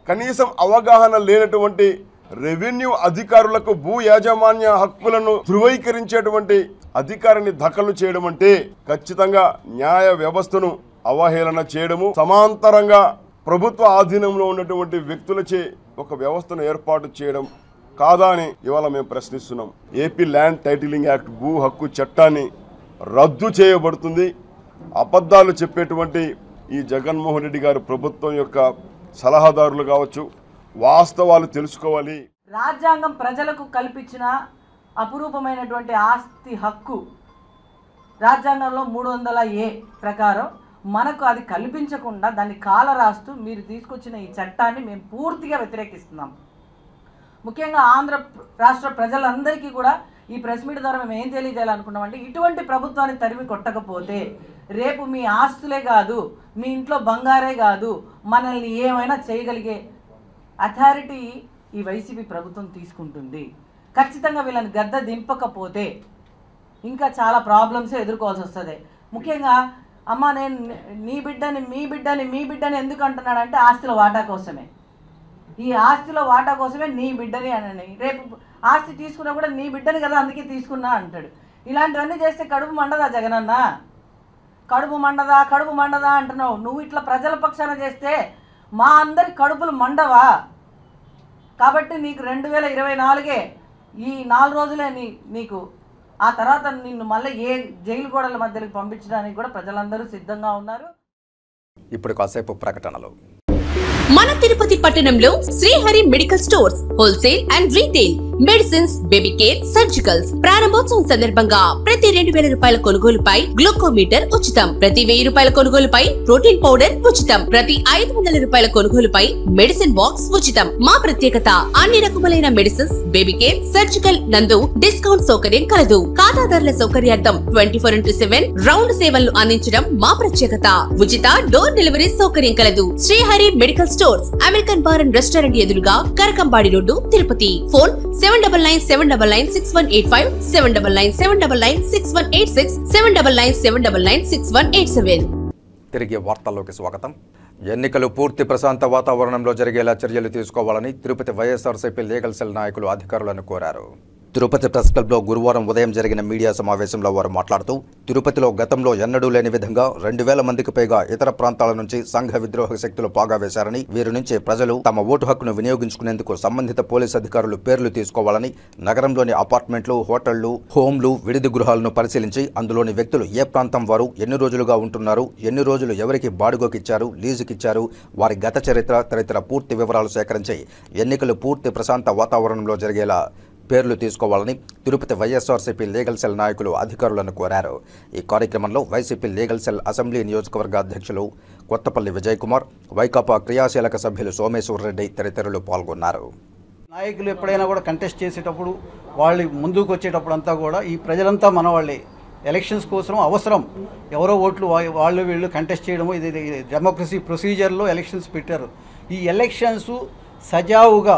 కనీసం అవగాహన లేనటువంటి రెవెన్యూ అధికారులకు భూ యాజమాన్య హక్కులను ధృవీకరించేటువంటి అధికారాన్ని దఖలు చేయడం అంటే ఖచ్చితంగా న్యాయ వ్యవస్థను అవహేళన చేయడము, సమాంతరంగా ప్రభుత్వ ఆధీనంలో ఉన్నటువంటి వ్యక్తులచే ఒక వ్యవస్థను ఏర్పాటు చేయడం కాదా అని ఇవాళ మేము ప్రశ్నిస్తున్నాం. ఏపీ ల్యాండ్ టైటిలింగ్ యాక్ట్, భూ హక్కు చట్టాన్ని రద్దు చేయబడుతుంది. అబద్ధాలు చెప్పేటువంటి ఈ జగన్మోహన్ రెడ్డి గారి ప్రభుత్వం యొక్క సలహాదారులు కావచ్చు, వాస్తవాలు తెలుసుకోవాలి. రాజ్యాంగం ప్రజలకు కల్పించిన అపురూపమైనటువంటి ఆస్తి హక్కు రాజ్యాంగంలో 300A ప్రకారం మనకు అది కల్పించకుండా దాన్ని కాలరాస్తూ మీరు తీసుకొచ్చిన ఈ చట్టాన్ని మేము పూర్తిగా వ్యతిరేకిస్తున్నాం. ముఖ్యంగా ఆంధ్ర రాష్ట్ర ప్రజలందరికీ కూడా ఈ ప్రెస్ మీట్ ద్వారా మేము ఏం తెలియజేయాలనుకున్నామంటే, ఇటువంటి ప్రభుత్వాన్ని తరిమి కొట్టకపోతే రేపు మీ ఆస్తులే కాదు, మీ ఇంట్లో బంగారే కాదు, మనల్ని ఏమైనా చేయగలిగే అథారిటీ ఈ వైసీపీ ప్రభుత్వం తీసుకుంటుంది. ఖచ్చితంగా వీళ్ళని గద్ద దింపకపోతే ఇంకా చాలా ప్రాబ్లమ్స్ ఎదుర్కోవాల్సి వస్తుంది. ముఖ్యంగా అమ్మ నేను నీ బిడ్డని మీ బిడ్డని ఎందుకు అంటున్నాడంటే ఆస్తిలో వాటా కోసమే. ఈ ఆస్తిలో వాటా కోసమే నీ బిడ్డని అని, రేపు ఆస్తి తీసుకున్నా కూడా నీ బిడ్డని కదా అందుకే తీసుకున్నా అంటాడు. ఇలాంటివన్నీ చేస్తే కడుపు మండదా జగనన్న? కడుపు మండదా అంటున్నావు. నువ్వు ఇట్లా ప్రజల పక్షాన చేస్తే మా అందరి కడుపులు మండవా? కాబట్టి నీకు 2024 ఈ 4 రోజులే నీకు, ఆ తర్వాత నిన్ను మళ్ళీ ఏ జైలు గోడల మధ్యలోకి పంపించడానికి కూడా ప్రజలందరూ సిద్ధంగా ఉన్నారు. ఇప్పుడు కాసేపు ప్రకటనలు. మన తిరుపతి పట్టణంలో Srihari medical stores wholesale and retail medicines, baby care, surgicals ప్రారంభోత్సవం సందర్భంగా ప్రతి 2000 రూపాయల కొనుగోలుపై గ్లూకోమీటర్ ఉచితం. ప్రతి 1000 రూపాయల కొనుగోలుపై ప్రోటీన్ పౌడర్ ఉచితం. ప్రతి 500 రూపాయల కొనుగోలుపై మెడిసిన్ బాక్స్ ఉచితం. మా ప్రత్యేకత అన్ని రకములైన మెడిసిన్స్, బేబీ కేర్, సర్జికల్ నందు డిస్కౌంట్ సౌకర్యం కలదు. ఖాతాదారుల సౌకర్యార్థం 24/7 రౌండ్ సేవలను అందించడం మా ప్రత్యేకత. ఉచిత డోర్ డెలివరీ సౌకర్యం కలదు. Srihari medical stores, American bar and restaurant ఎదురుగా కరకంబాడి రోడ్డు, తిరుపతి. ఫోన్ 7997996185, 7997996186, 7997996187. తిరిగి వార్తల్లోకి స్వాగతం. ఎన్నికలు పూర్తి ప్రశాంత వాతావరణంలో జరిగేలా చర్యలు తీసుకోవాలని తిరుపతి వైఎస్ఆర్సీపీ లీగల్ సెల్ నాయకులు అధికారులను కోరారు. తిరుపతి ప్రెస్ క్లబ్లో గురువారం ఉదయం జరిగిన మీడియా సమావేశంలో వారు మాట్లాడుతూ, తిరుపతిలో గతంలో ఎన్నడూ లేని విధంగా 2000 మందికి పైగా ఇతర ప్రాంతాల నుంచి సంఘ విద్రోహ శక్తులు పాగా వేశారని, వీరి నుంచి ప్రజలు తమ ఓటు హక్కును వినియోగించుకునేందుకు సంబంధిత పోలీసు అధికారులు పేర్లు తీసుకోవాలని, నగరంలోని అపార్ట్మెంట్లు, హోటళ్లు, హోంలు, విడిది గృహాలను పరిశీలించి అందులోని వ్యక్తులు ఏ ప్రాంతం వారు, ఎన్ని రోజులుగా ఉంటున్నారు, ఎన్ని రోజులు ఎవరికి బాడుగోకిచ్చారు, లీజుకిచ్చారు, వారి గత చరిత్ర తదితర పూర్తి వివరాలు సేకరించి ఎన్నికలు పూర్తి ప్రశాంత వాతావరణంలో జరిగేలా పేర్లు తీసుకోవాలని తిరుపతి వైఎస్ఆర్సీపీ లీగల్ సెల్ నాయకులు అధికారులను కోరారు. ఈ కార్యక్రమంలో వైసీపీ లీగల్ సెల్ అసెంబ్లీ నియోజకవర్గ అధ్యక్షులు కొత్తపల్లి విజయ్ కుమార్, వైకాపా క్రియాశీలక సభ్యులు సోమేశ్వర రెడ్డి తదితరులు పాల్గొన్నారు. నాయకులు ఎప్పుడైనా కూడా కంటెస్ట్ చేసేటప్పుడు వాళ్ళు ముందుకు వచ్చేటప్పుడు అంతా కూడా ఈ ప్రజలంతా మన వాళ్ళే. ఎలక్షన్స్ కోసం అవసరం, ఎవరో ఓట్లు వాళ్ళు వీళ్ళు కంటెస్ట్ చేయడము, ఇది డెమోక్రసీ ప్రొసీజర్లో ఎలక్షన్స్ పెట్టారు. ఈ ఎలక్షన్స్ సజావుగా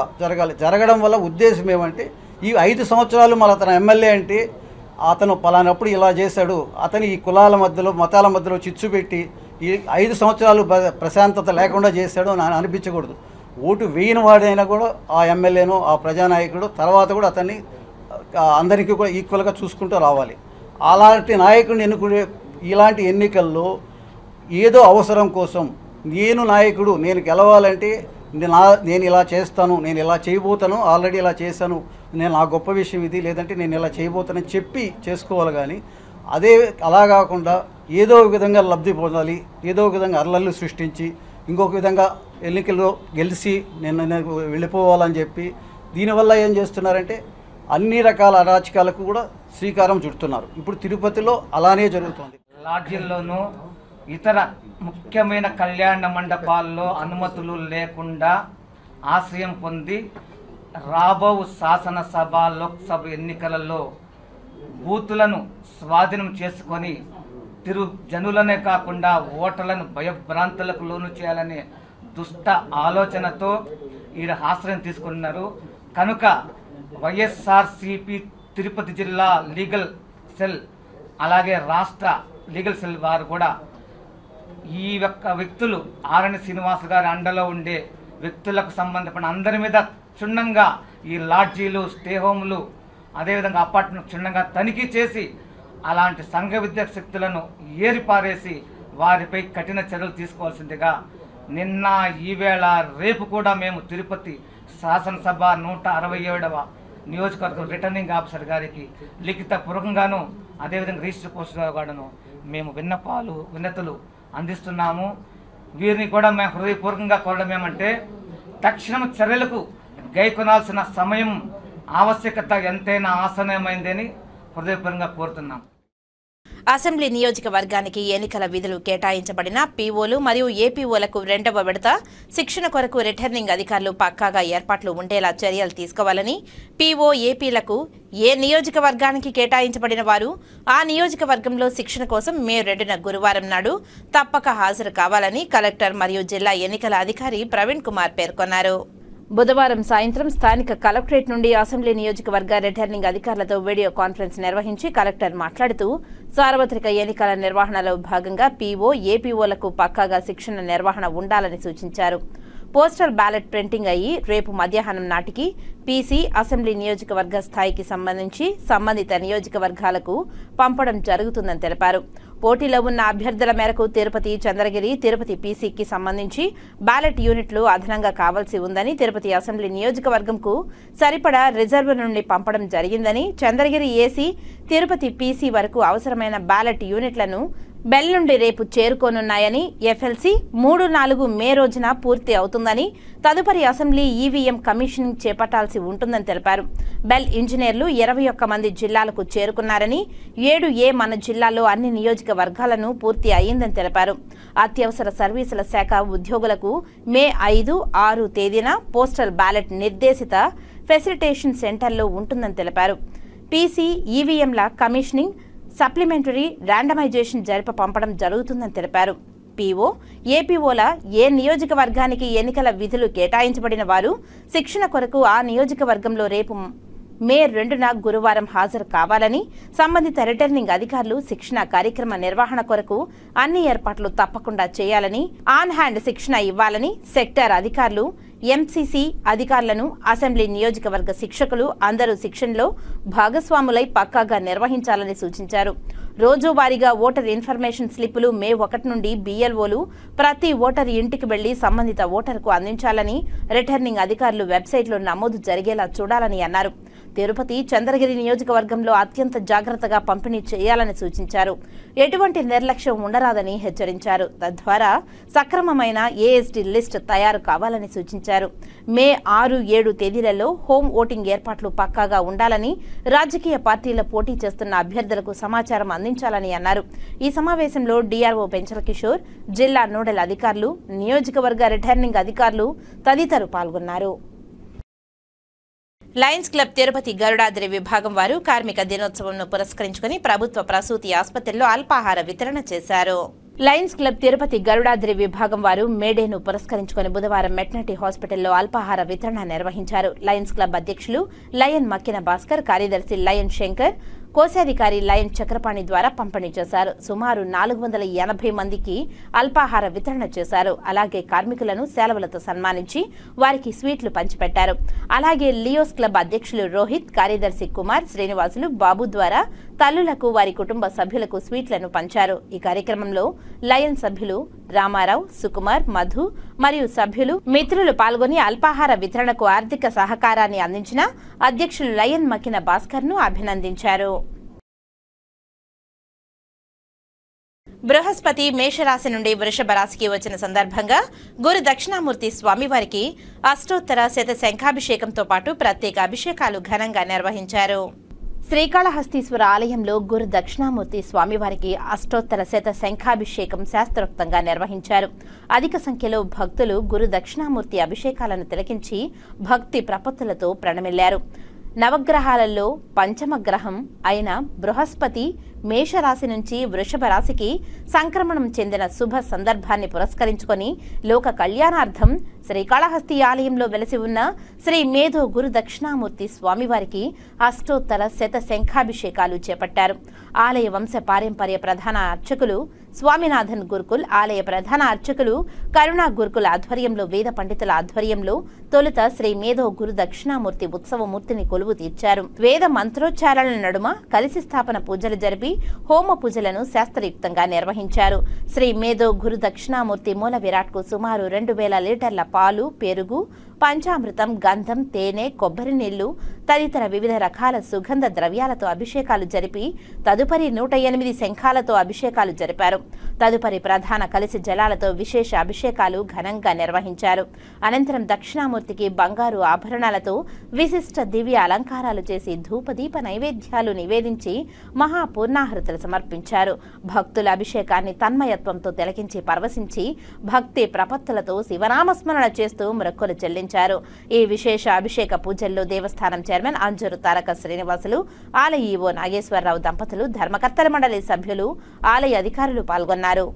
జరగడం వల్ల ఉద్దేశం ఏమంటే, ఈ 5 సంవత్సరాలు మన అతను ఎమ్మెల్యే అంటే అతను పలానప్పుడు ఇలా చేశాడు, అతని ఈ కులాల మధ్యలో మతాల మధ్యలో చిచ్చు పెట్టి ఈ 5 సంవత్సరాలు ప్రశాంతత లేకుండా చేశాడు అని అనిపించకూడదు. ఓటు వేయని వాడైనా కూడా ఆ ఎమ్మెల్యేను, ఆ ప్రజానాయకుడు తర్వాత కూడా అతన్ని అందరికీ కూడా ఈక్వల్గా చూసుకుంటూ రావాలి. అలాంటి నాయకుడిని ఎన్నుకునే ఇలాంటి ఎన్నికల్లో ఏదో అవసరం కోసం నేను నాయకుడు, నేను గెలవాలంటే నేను ఇలా చేస్తాను, నేను ఇలా చేయబోతాను, ఆల్రెడీ ఇలా చేశాను, నేను నా గొప్ప విషయం ఇది, లేదంటే నేను ఇలా చేయబోతానని చెప్పి చేసుకోవాలి. కానీ అలా కాకుండా ఏదో ఒక విధంగా లబ్ధి పొందాలి, ఏదో ఒక విధంగా అల్లర్లు సృష్టించి ఇంకొక విధంగా ఎన్నికల్లో గెలిచి నేను వెళ్ళిపోవాలని చెప్పి దీనివల్ల ఏం చేస్తున్నారంటే అన్ని రకాల అరాచకాలకు కూడా శ్రీకారం చుడుతున్నారు. ఇప్పుడు తిరుపతిలో అలానే జరుగుతుంది. లాడ్జీల్లోనూ ఇతర ముఖ్యమైన కళ్యాణ మండపాల్లో అనుమతులు లేకుండా ఆశ్రయం పొంది రాబో శాసనసభ లోక్సభ ఎన్నికలలో బూతులను స్వాధీనం చేసుకొని జనులనే కాకుండా ఓటర్లను భయభ్రాంతులకు లోను చేయాలనే దుష్ట ఆలోచనతో ఈడ ఆశ్రయం తీసుకున్నారు. కనుక వైఎస్ఆర్సిపి తిరుపతి జిల్లా లీగల్ సెల్ అలాగే రాష్ట్ర లీగల్ సెల్ వారు కూడా ఈ యొక్క వ్యక్తులు ఆరణి శ్రీనివాస్ గారి అండలో ఉండే వ్యక్తులకు సంబంధపడిన అందరి మీద క్షుణ్ణంగా ఈ లాడ్జీలు, స్టే హోములు, అదేవిధంగా అపార్ట్మెంట్ క్షుణ్ణంగా తనిఖీ చేసి అలాంటి సంఘ విద్యా శక్తులను ఏరిపారేసి వారిపై కఠిన చర్యలు తీసుకోవాల్సిందిగా నిన్న, ఈవేళ, రేపు కూడా మేము తిరుపతి శాసనసభ 167వ నియోజకవర్గం రిటర్నింగ్ ఆఫీసర్ గారికి లిఖితపూర్వకంగాను అదేవిధంగా రిజిస్టర్ పోస్టర్ గాను మేము విన్నతులు అందిస్తున్నాము. వీరిని కూడా మేము హృదయపూర్వకంగా కోరడం ఏమంటే తక్షణం చర్యలకు గైకొనాల్సిన సమయం ఆవశ్యకత ఎంతైనా ఆసన్నమైందని హృదయపూర్వకంగా కోరుతున్నాం. అసెంబ్లీ నియోజకవర్గానికి ఎన్నికల విధులు కేటాయించబడిన పీఓలు మరియు ఏపీఓలకు 2వ విడత శిక్షణ కొరకు రిటర్నింగ్ అధికారులు పక్కాగా ఏర్పాట్లు ఉండేలా చర్యలు తీసుకోవాలని, పీఓ ఏపీలకు ఏ నియోజకవర్గానికి కేటాయించబడిన వారు ఆ నియోజకవర్గంలో శిక్షణ కోసం మే 2న గురువారం నాడు తప్పక హాజరు కావాలని కలెక్టర్ మరియు జిల్లా ఎన్నికల అధికారి ప్రవీణ్ కుమార్ పేర్కొన్నారు. బుధవారం సాయంత్రం స్థానిక కలెక్టరేట్ నుండి అసెంబ్లీ నియోజకవర్గ రిటర్నింగ్ అధికారులతో వీడియో కాన్ఫరెన్స్ నిర్వహించి కలెక్టర్ మాట్లాడుతూ సార్వత్రిక ఎన్నికల నిర్వహణలో భాగంగా పీఓ, ఏపీఓలకు పక్కాగా శిక్షణ నిర్వహణ ఉండాలని సూచించారు. పోస్టల్ బ్యాలెట్ ప్రింటింగ్ అయ్యి రేపు మధ్యాహ్నం నాటికి పీసీ అసెంబ్లీ నియోజకవర్గ స్థాయికి సంబంధించి సంబంధిత నియోజకవర్గాలకు పంపడం జరుగుతుందని తెలిపారు. పోటీలో ఉన్న అభ్యర్థుల మేరకు తిరుపతి, చంద్రగిరి, తిరుపతి పీసీకి సంబంధించి బ్యాలెట్ యూనిట్లు అదనంగా కావాల్సి ఉందని, తిరుపతి అసెంబ్లీ నియోజకవర్గంకు సరిపడా రిజర్వ్ నుండి పంపడం జరిగిందని, చంద్రగిరి ఏసీ, తిరుపతి పీసీ వరకు అవసరమైన బ్యాలెట్ యూనిట్లను బెల్ నుండి రేపు చేరుకోనున్నాయని, ఎఫ్ఎల్సీ 3-4 మే రోజున పూర్తి అవుతుందని, తదుపరి అసెంబ్లీ ఈవీఎం కమిషనింగ్ చేపట్టాల్సి ఉంటుందని తెలిపారు. బెల్ ఇంజనీర్లు 21 మంది జిల్లాలకు చేరుకున్నారని, 7A మన జిల్లాలో అన్ని నియోజకవర్గాలను పూర్తి అయ్యిందని తెలిపారు. అత్యవసర సర్వీసుల శాఖ ఉద్యోగులకు మే 5, 6 తేదీన పోస్టల్ బ్యాలెట్ నిర్దేశిత ఫెసిలిటేషన్ సెంటర్లో ఉంటుందని తెలిపారు. పీసీ, ఈవీఎంల కమిషనింగ్, సప్లిమెంటరీ ర్యాండమైజేషన్ జరిపి పంపడం జరుగుతుందని తెలిపారు. పీఓ, ఏపీఓల ఏ నియోజకవర్గానికి ఎన్నికల విధులు కేటాయించబడిన వారు శిక్షణ కొరకు ఆ నియోజకవర్గంలో రేపు మే 2న గురువారం హాజరు కావాలని, సంబంధిత రిటర్నింగ్ అధికారులు శిక్షణ కార్యక్రమ నిర్వహణ కొరకు అన్ని ఏర్పాట్లు తప్పకుండా చేయాలని, ఆన్ హ్యాండ్ శిక్షణ ఇవ్వాలని, సెక్టార్ అధికారులు, ఎంసీసీ అధికారులను, అసెంబ్లీ నియోజకవర్గ శిక్షకులు అందరూ శిక్షణలో భాగస్వాములై పక్కాగా నిర్వహించాలని సూచించారు. రోజువారీగా ఓటర్ ఇన్ఫర్మేషన్ స్లిప్పులు మే 1 నుండి బీఎల్ఓలు ప్రతి ఓటర్ ఇంటికి వెళ్లి సంబంధిత ఓటర్కు అందించాలని, రిటర్నింగ్ అధికారులు వెబ్సైట్లో నమోదు జరిగేలా చూడాలని అన్నారు. తిరుపతి, చంద్రగిరి నియోజకవర్గంలో అత్యంత జాగ్రత్తగా పంపిణీ చేయాలని సూచించారు. ఎటువంటి నిర్లక్ష్యం ఉండరాదని హెచ్చరించారు. తద్వారా సక్రమమైన ఏఎస్టీ లిస్ట్ తయారు కావాలని సూచించారు. మే 6, 7 తేదీలలో హోమ్ ఓటింగ్ ఏర్పాట్లు పక్కాగా ఉండాలని, రాజకీయ పార్టీల పోటీ చేస్తున్న అభ్యర్థులకు సమాచారం అందించాలని అన్నారు. ఈ సమావేశంలో డీఆర్ఓ పెంచల కిషోర్, జిల్లా నోడల్ అధికారులు, నియోజకవర్గ రిటర్నింగ్ అధికారులు తదితరులు పాల్గొన్నారు. లయన్స్ క్లబ్ తిరుపతి గరుడాద్రి విభాగం వారు కార్మిక దినోత్సవంను పురస్కరించుకుని ప్రభుత్వ ప్రసూతి ఆసుపత్రిలో అల్పాహార వితరణ చేశారు. లయన్స్ క్లబ్ తిరుపతి గరుడాద్రి విభాగం వారు మేడేను పురస్కరించుకుని బుధవారం మెట్నటి హాస్పిటల్లో అల్పాహార వితరణ నిర్వహించారు. లయన్స్ క్లబ్ అధ్యక్షులు లయన్ మక్కిన భాస్కర్, కార్యదర్శి లయన్ శంకర్, కోశాధికారి లయన్ చక్రపాణి ద్వారా పంపిణీ చేశారు. సుమారు 480 మందికి అల్పాహార వితరణ చేశారు. అలాగే కార్మికులను సెలవులతో సన్మానించి వారికి స్వీట్లు పంచిపెట్టారు. అలాగే లియోస్ క్లబ్ అధ్యక్షులు రోహిత్, కార్యదర్శి కుమార్, శ్రీనివాసులు, బాబు ద్వారా తల్లులకు వారి కుటుంబ సభ్యులకు స్వీట్లను పంచారు. ఈ కార్యక్రమంలో లయన్ సభ్యులు రామారావు, సుకుమార్, మధు మరియు సభ్యులు, మిత్రులు పాల్గొని అల్పాహార వితరణకు ఆర్థిక సహకారాన్ని అందించిన అధ్యక్షులు లయన్ మకిన భాస్కర్ ను అభినందించారు. బృహస్పతి మేషరాశి నుండి వృషభ రాశికి వచ్చిన సందర్భంగా గురు దక్షిణామూర్తి స్వామివారికి అష్టోత్తర శత శంఖాభిషేకంతో పాటు ప్రత్యేక అభిషేకాలు ఘనంగా నిర్వహించారు. శ్రీకాళహస్తీశ్వర ఆలయంలో గురు దక్షిణామూర్తి స్వామివారికి అష్టోత్తర శత శంఖాభిషేకం శాస్త్రోక్తంగా నిర్వహించారు. అధిక సంఖ్యలో భక్తులు గురు దక్షిణామూర్తి అభిషేకాలను తిలకించి భక్తి ప్రపత్తులతో ప్రణమిల్లారు. నవగ్రహాలలో పంచమ గ్రహం అయిన బృహస్పతి మేషరాశి నుంచి వృషభ రాశికి సంక్రమణం చెందిన శుభ సందర్భాన్ని పురస్కరించుకొని లోక కళ్యాణార్థం శ్రీకాళహస్తి ఆలయంలో వెలసి ఉన్న శ్రీ మేధో గురు దక్షిణామూర్తి స్వామివారికి అష్టోత్తర శత శంఖాభిషేకాలు చేపట్టారు. ఆలయ వంశ పారంపర్య ప్రధాన అర్చకులు స్వామినాథన్ గురుకుల్, ఆలయ ప్రధాన అర్చకులు కరుణా గురుకుల్ ఆధ్వర్యంలో వేద పండితుల ఆధ్వర్యంలో తొలుత శ్రీ మేధో గురు దక్షిణామూర్తి ఉత్సవమూర్తిని కొలువు తీర్చారు. వేద మంత్రోచ్చారణల నడుమ కలిసి స్థాపన పూజలు జరిపి హోమ పూజలను శాస్త్రయుక్తంగా నిర్వహించారు. శ్రీ మేధో గురు దక్షిణామూర్తి మూల విరాట్కు సుమారు 2000 లీటర్ల పాలు, పెరుగు, పంచామృతం, గంధం, తేనె, కొబ్బరి నీళ్లు తదితర వివిధ రకాల సుగంధ ద్రవ్యాలతో అభిషేకాలు జరిపి తదుపరి 108 శంఖాలతో అభిషేకాలు జరిపారు. తదుపరి ప్రధాన కలిసి జలాలతో విశేష అభిషేకాలు ఘనంగా నిర్వహించారు. అనంతరం దక్షిణామూర్తికి బంగారు ఆభరణాలతో విశిష్ట దివ్య అలంకారాలు చేసి ధూపదీప నైవేద్యాలు నివేదించి మహాపూర్ణాహృతులు సమర్పించారు. భక్తుల అభిషేకాన్ని తన్మయత్వంతో తిలకించి పరవశించి భక్తి ప్రపత్తులతో శివనామస్మరణ చేస్తూ మొక్కులు చెల్లించారు. ఈ విశేష అభిషేక పూజల్లో దేవస్థానం చైర్మన్ అంజూరు తారక శ్రీనివాసులు, ఆలయ ఈవో నాగేశ్వరరావు దంపతులు, ధర్మకర్తల మండలి సభ్యులు, ఆలయ అధికారులు పాల్గొన్నారు.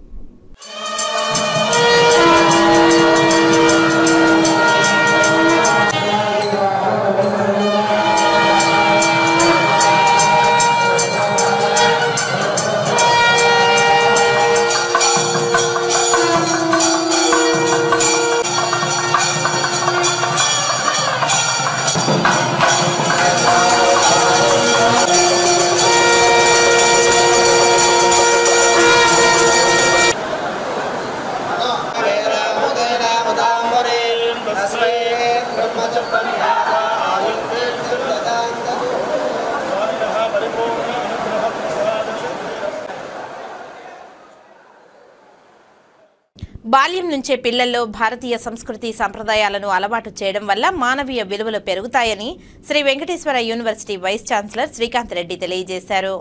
బాల్యం నుంచే పిల్లల్లో భారతీయ సంస్కృతి సంప్రదాయాలను అలవాటు చేయడం వల్ల మానవీయ విలువలు పెరుగుతాయని Sri Venkateswara university vice chancellor Srikanth Reddy తెలియజేశారు.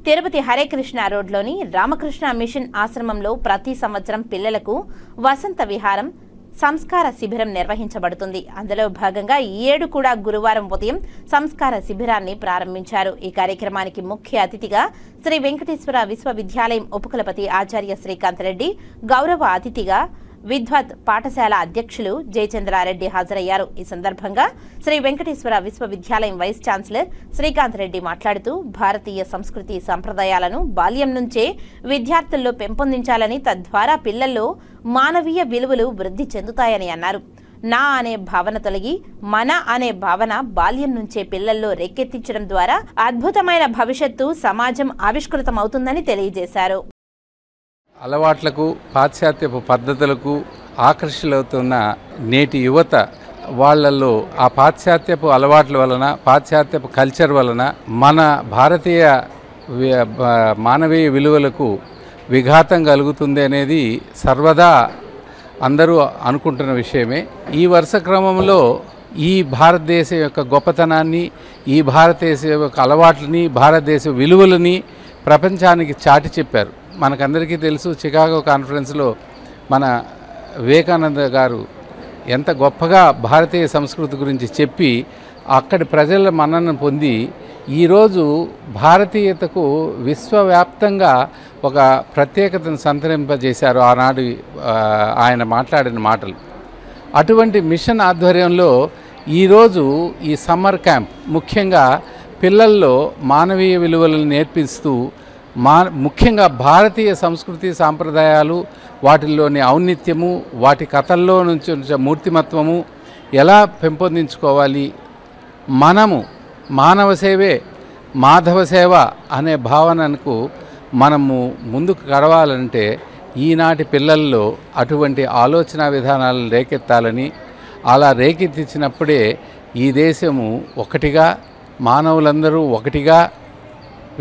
తిరుపతి హరేకృష్ణ రోడ్లోని రామకృష్ణ మిషన్ ఆశ్రమంలో ప్రతి సంవత్సరం పిల్లలకు వసంత విహారం సంస్కార శిబిరం నిర్వహించబడుతుంది. అందులో భాగంగా ఈ ఏడు కూడా గురువారం ఉదయం సంస్కార శిబిరాన్ని ప్రారంభించారు. ఈ కార్యక్రమానికి ముఖ్య అతిథిగా శ్రీ వెంకటేశ్వర విశ్వవిద్యాలయం ఉపకులపతి ఆచార్య శ్రీకాంత్ రెడ్డి, గౌరవ అతిథిగా విద్వత్ పాఠశాల అధ్యక్షులు జయచంద్రారెడ్డి హాజరయ్యారు. ఈ సందర్భంగా శ్రీ వెంకటేశ్వర విశ్వవిద్యాలయం వైస్ ఛాన్సలర్ శ్రీకాంత్ రెడ్డి మాట్లాడుతూ భారతీయ సంస్కృతి సంప్రదాయాలను బాల్యం నుంచే విద్యార్థుల్లో పెంపొందించాలని, తద్వారా పిల్లల్లో మానవీయ విలువలు వృద్ధి చెందుతాయని అన్నారు. నా అనే భావన తొలగి మన అనే భావన బాల్యం నుంచే పిల్లల్లో రేకెత్తించడం ద్వారా అద్భుతమైన భవిష్యత్తు సమాజం ఆవిష్కృతమవుతుందని తెలియజేశారు. అలవాట్లకు, పాశ్చాత్యపు పద్ధతులకు ఆకర్షితులవుతున్న నేటి యువత వాళ్ళల్లో ఆ పాశ్చాత్యపు అలవాట్ల వలన, పాశ్చాత్యపు కల్చర్ వలన మన భారతీయ మానవీయ విలువలకు విఘాతం కలుగుతుంది అనేది సర్వదా అందరూ అనుకుంటున్న విషయమే. ఈ వరుస క్రమంలో ఈ భారతదేశం యొక్క గొప్పతనాన్ని, ఈ భారతదేశం యొక్క అలవాట్లని, భారతదేశ విలువలని ప్రపంచానికి చాటి చెప్పారు. మనకందరికీ తెలుసు, చికాగో కాన్ఫరెన్స్లో మన వివేకానంద గారు ఎంత గొప్పగా భారతీయ సంస్కృతి గురించి చెప్పి అక్కడి ప్రజల మన్ననను పొంది ఈరోజు భారతీయతకు విశ్వవ్యాప్తంగా ఒక ప్రత్యేకతను సంతరింపజేశారు ఆనాడు ఆయన మాట్లాడిన మాటలు. అటువంటి మిషన్ ఆధ్వర్యంలో ఈరోజు ఈ సమ్మర్ క్యాంప్ ముఖ్యంగా పిల్లల్లో మానవీయ విలువలను నేర్పిస్తూ ముఖ్యంగా భారతీయ సంస్కృతి సాంప్రదాయాలు, వాటిల్లోని ఔన్నిత్యము, వాటి కథల్లో నుంచి మూర్తిమత్వము ఎలా పెంపొందించుకోవాలి, మనము మానవ సేవే మాధవ సేవ అనే భావనకు మనము ముందుకు గడవాలంటే ఈనాటి పిల్లల్లో అటువంటి ఆలోచన విధానాలను రేకెత్తాలని, అలా రేకెత్తించినప్పుడే ఈ దేశము ఒకటిగా, మానవులందరూ ఒకటిగా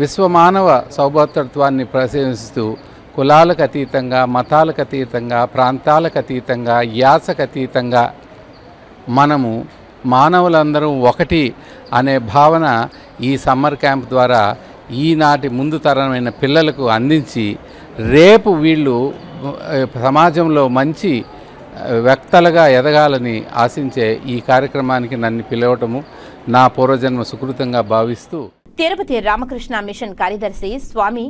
విశ్వమానవ సౌభాతృత్వాన్ని ప్రశంసిస్తూ కులాలకు అతీతంగా, మతాలకు అతీతంగా, ప్రాంతాలకు అతీతంగా, యాసకు అతీతంగా మనము మానవులందరూ ఒకటి అనే భావన ఈ సమ్మర్ క్యాంప్ ద్వారా ఈనాటి ముందు తరమైన పిల్లలకు అందించి రేపు వీళ్ళు సమాజంలో మంచి వ్యక్తలుగా ఎదగాలని ఆశించే ఈ కార్యక్రమానికి నన్ను పిలవటము నా పూర్వజన్మ సుకృతంగా భావిస్తూ తిరుపతి రామకృష్ణ మిషన్ కార్యదర్శి స్వామి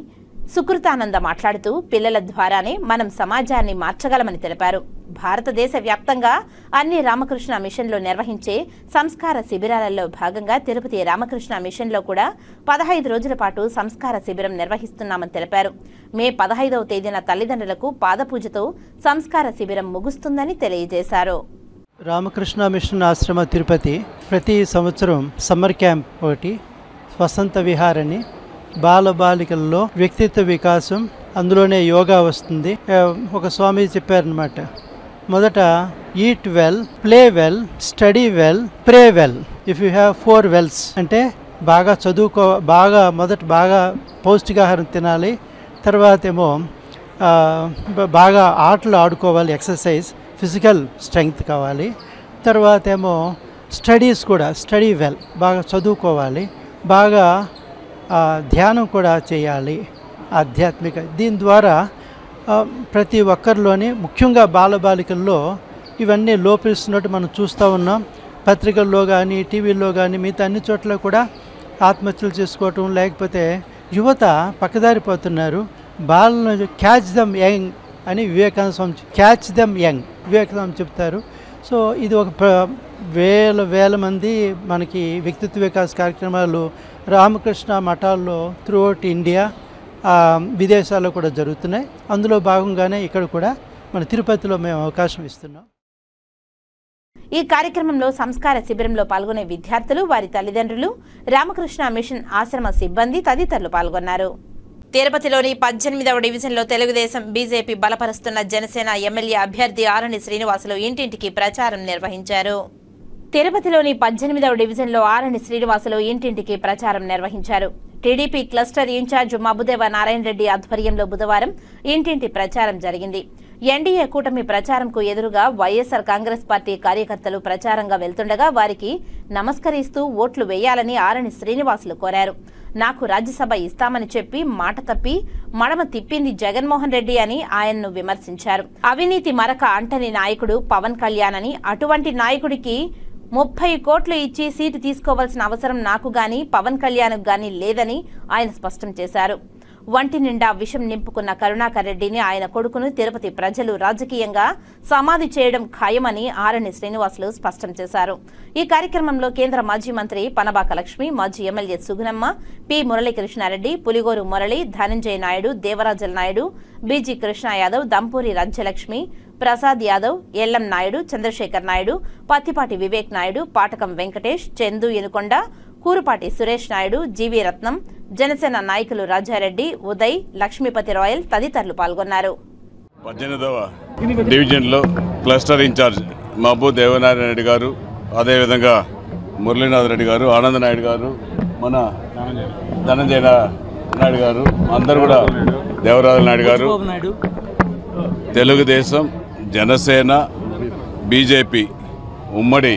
సుకృతానంద మాట్లాడుతూ పిల్లల ద్వారానే మనం సమాజాన్ని మార్చగలమని తెలిపారు. భారతదేశ వ్యాప్తంగా అన్ని రామకృష్ణ మిషన్లు నిర్వహించే సంస్కార శిబిరాలలో భాగంగా తిరుపతి రామకృష్ణ మిషన్లో కూడా 15 రోజుల పాటు సంస్కార శిబిరం నిర్వహిస్తున్నామని తెలిపారు. మే 15వ తేదీన తల్లిదండ్రులకు పాదపూజతో సంస్కార శిబిరం ముగుస్తుందని తెలియజేశారు. రామకృష్ణ మిషన్ ఆశ్రమ తిరుపతి ప్రతి సంవత్సరం సమ్మర్ క్యాంప్ ఒకటి, వసంత విహారని, బాలబాలికల్లో వ్యక్తిత్వ వికాసం, అందులోనే యోగా వస్తుంది. ఒక స్వామి చెప్పారనమాట, మొదట eat well, play well, study well, pray well. If you have 4 wells అంటే బాగా చదువుకో, మొదట బాగా పౌష్టికాహారం తినాలి, తర్వాత ఏమో బాగా ఆటలు ఆడుకోవాలి, ఎక్సర్సైజ్, ఫిజికల్ స్ట్రెంగ్త్ కావాలి. తర్వాత ఏమో స్టడీస్ కూడా, స్టడీ వెల్, బాగా చదువుకోవాలి, బాగా ధ్యానం కూడా చేయాలి, ఆధ్యాత్మిక. దీని ద్వారా ప్రతి ఒక్కరిలోని ముఖ్యంగా బాలబాలికల్లో ఇవన్నీ లోపిస్తున్నట్టు మనం చూస్తూ ఉన్నాం. పత్రికల్లో కానీ, టీవీల్లో కానీ, మిగతా అన్ని చోట్ల కూడా ఆత్మహత్యలు చేసుకోవటం, లేకపోతే యువత పక్కదారిపోతున్నారు. బాలను క్యాచ్ దమ్ యంగ్ అని వివేకానంద స్వామి, క్యాచ్ దమ్ యంగ్ వివేకానంద చెప్తారు. సో ఇది ఒక వేల మంది మనకి వ్యక్తిత్వ వికాస కార్యక్రమాలు రామకృష్ణ మఠాల్లో త్రూఅవుట్ ఇండియా, విదేశాల్లో కూడా జరుగుతున్నాయి. అందులో భాగంగానే ఇక్కడ కూడా మన తిరుపతిలో మేము అవకాశం ఇస్తున్నాం. ఈ కార్యక్రమంలో సంస్కార శిబిరంలో పాల్గొనే విద్యార్థులు, వారి తల్లిదండ్రులు, రామకృష్ణ మిషన్ ఆశ్రమ సిబ్బంది తదితరులు పాల్గొన్నారు. తిరుపతిలోని 18వ డివిజన్లో తెలుగుదేశం, బీజేపీ బలపరుస్తున్న జనసేన ఎమ్మెల్యే అభ్యర్థి ఆరణి శ్రీనివాసులు ఇంటింటికి ప్రచారం నిర్వహించారు. తిరుపతిలోని 18వ డివిజన్లో ఆరణి శ్రీనివాసులు ఇంటింటికి ప్రచారం నిర్వహించారు. TDP cluster incharge Mabudeva Narayana Reddy ఆధ్వర్యంలో బుధవారం ఇంటింటి ప్రచారం జరిగింది. ఎన్డీఏ కూటమి ప్రచారంకు ఎదురుగా వైఎస్ఆర్ కాంగ్రెస్ పార్టీ కార్యకర్తలు ప్రచారంగా వెళ్తుండగా వారికి నమస్కరిస్తూ ఓట్లు వేయాలని ఆరణి శ్రీనివాసులు కోరారు. నాకు రాజ్యసభ ఇస్తామని చెప్పి మాట తప్పి మడమ తిప్పింది జగన్మోహన్ రెడ్డి అని ఆయన్ను విమర్శించారు. అవినీతి మరక అంటని నాయకుడు పవన్ కళ్యాణ్ అని, అటువంటి నాయకుడికి 30 కోట్లు ఇచ్చి సీటు తీసుకోవాల్సిన అవసరం నాకు గాని పవన్ కళ్యాణ్ గాని లేదని ఆయన స్పష్టం చేశారు. వంటి నిండా విషం నింపుకున్న కరుణాకర్ రెడ్డిని, ఆయన కొడుకును తిరుపతి ప్రజలు రాజకీయంగా సమాధి చేయడం ఖాయమని ఆరణి శ్రీనివాసులు స్పష్టం చేశారు. ఈ కార్యక్రమంలో కేంద్ర మాజీ మంత్రి పనబాక లక్ష్మి, మాజీ MLA Sugunamma, P Muralikrishnareddy, Puligoru Murali, Dhananjaya Naidu, Devarajala Naidu, BG Krishna Yadav, Dampuri Rajyalakshmi, Prasad Yadav, LM Naidu, Chandrasekhar Naidu, Pattipati Vivek Naidu, Patakam Venkatesh, Chandu Enukonda, Kurupati Suresh Naidu, GV Ratnam, Janasena నాయకులు రాజారెడ్డి, ఉదయ్, లక్ష్మీపతి రాయల్ తదితరులు పాల్గొన్నారు. 18వ డివిజన్లో క్లస్టర్ ఇన్ఛార్జ్ మహబూబ్ దేవనారాయణ రెడ్డి గారు, అదేవిధంగా మురళీనాథ్ రెడ్డి గారు, ఆనంద్ నాయుడు గారు, మన ధనంజయ నాయుడు గారు, అందరూ కూడా దేవరాజు నాయుడు గారు, తెలుగుదేశం, జనసేన, బీజేపీ ఉమ్మడి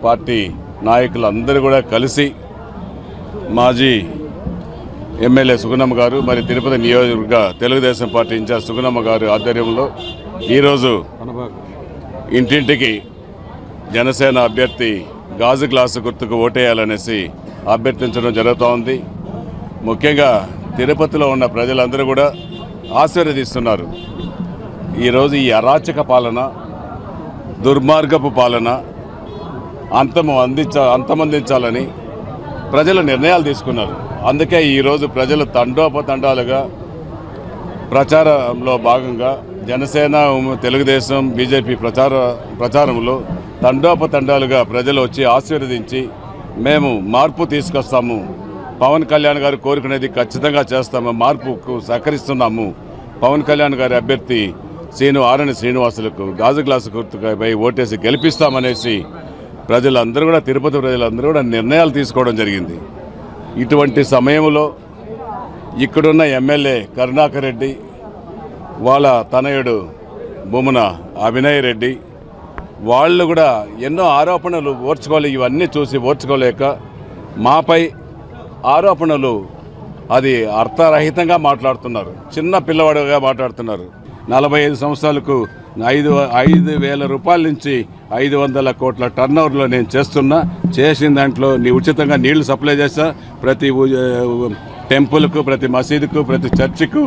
పార్టీ నాయకులు అందరూ కూడా కలిసి మాజీ ఎమ్మెల్యే సుగుణమ్మ గారు, మరి తిరుపతి నియోజకవర్గ తెలుగుదేశం పార్టీ ఇన్ఛార్జ్ సుగుణమ్మ గారు ఆధ్వర్యంలో ఈరోజు ఇంటింటికి జనసేన అభ్యర్థి గాజు గ్లాసు గుర్తుకు ఓటేయాలనేసి అభ్యర్థించడం జరుగుతూ ఉంది. ముఖ్యంగా తిరుపతిలో ఉన్న ప్రజలందరూ కూడా ఆశీర్వదిస్తున్నారు. ఈరోజు ఈ అరాచక పాలన, దుర్మార్గపు పాలన అంతమొందించాలని ప్రజలు నిర్ణయాలు తీసుకున్నారు. అందుకే ఈరోజు ప్రజలు తండోపతండాలుగా ప్రచారంలో భాగంగా జనసేన, తెలుగుదేశం, బీజేపీ ప్రచారంలో తండోపతండాలుగా ప్రజలు వచ్చి ఆశీర్వదించి మేము మార్పు తీసుకొస్తాము, పవన్ కళ్యాణ్ గారు కోరుకునేది ఖచ్చితంగా చేస్తాము, మార్పుకు సహకరిస్తున్నాము, పవన్ కళ్యాణ్ గారి అభ్యర్థి ఆరణి శ్రీనివాసులకు గాజు గ్లాసు గుర్తుపై ఓటేసి గెలిపిస్తామనేసి ప్రజలందరూ కూడా, తిరుపతి ప్రజలందరూ కూడా నిర్ణయాలు తీసుకోవడం జరిగింది. ఇటువంటి సమయంలో ఇక్కడున్న ఎమ్మెల్యే కరుణాకర్ రెడ్డి, వాళ్ళ తనయుడు భూమున అభినయ్ రెడ్డి, వాళ్ళు కూడా ఎన్నో ఆరోపణలు ఇవన్నీ చూసి ఓర్చుకోలేక మాపై ఆరోపణలు అది అర్థరహితంగా మాట్లాడుతున్నారు, చిన్న పిల్లవాడుగా మాట్లాడుతున్నారు. 45 సంవత్సరాలకు 5,000 రూపాయల నుంచి 500 కోట్ల టర్నోవర్లో నేను చేసిన దాంట్లో ఉచితంగా నీళ్లు సప్లై చేస్తా, ప్రతి టెంపుల్కు, ప్రతి మసీదుకు, ప్రతి చర్చికు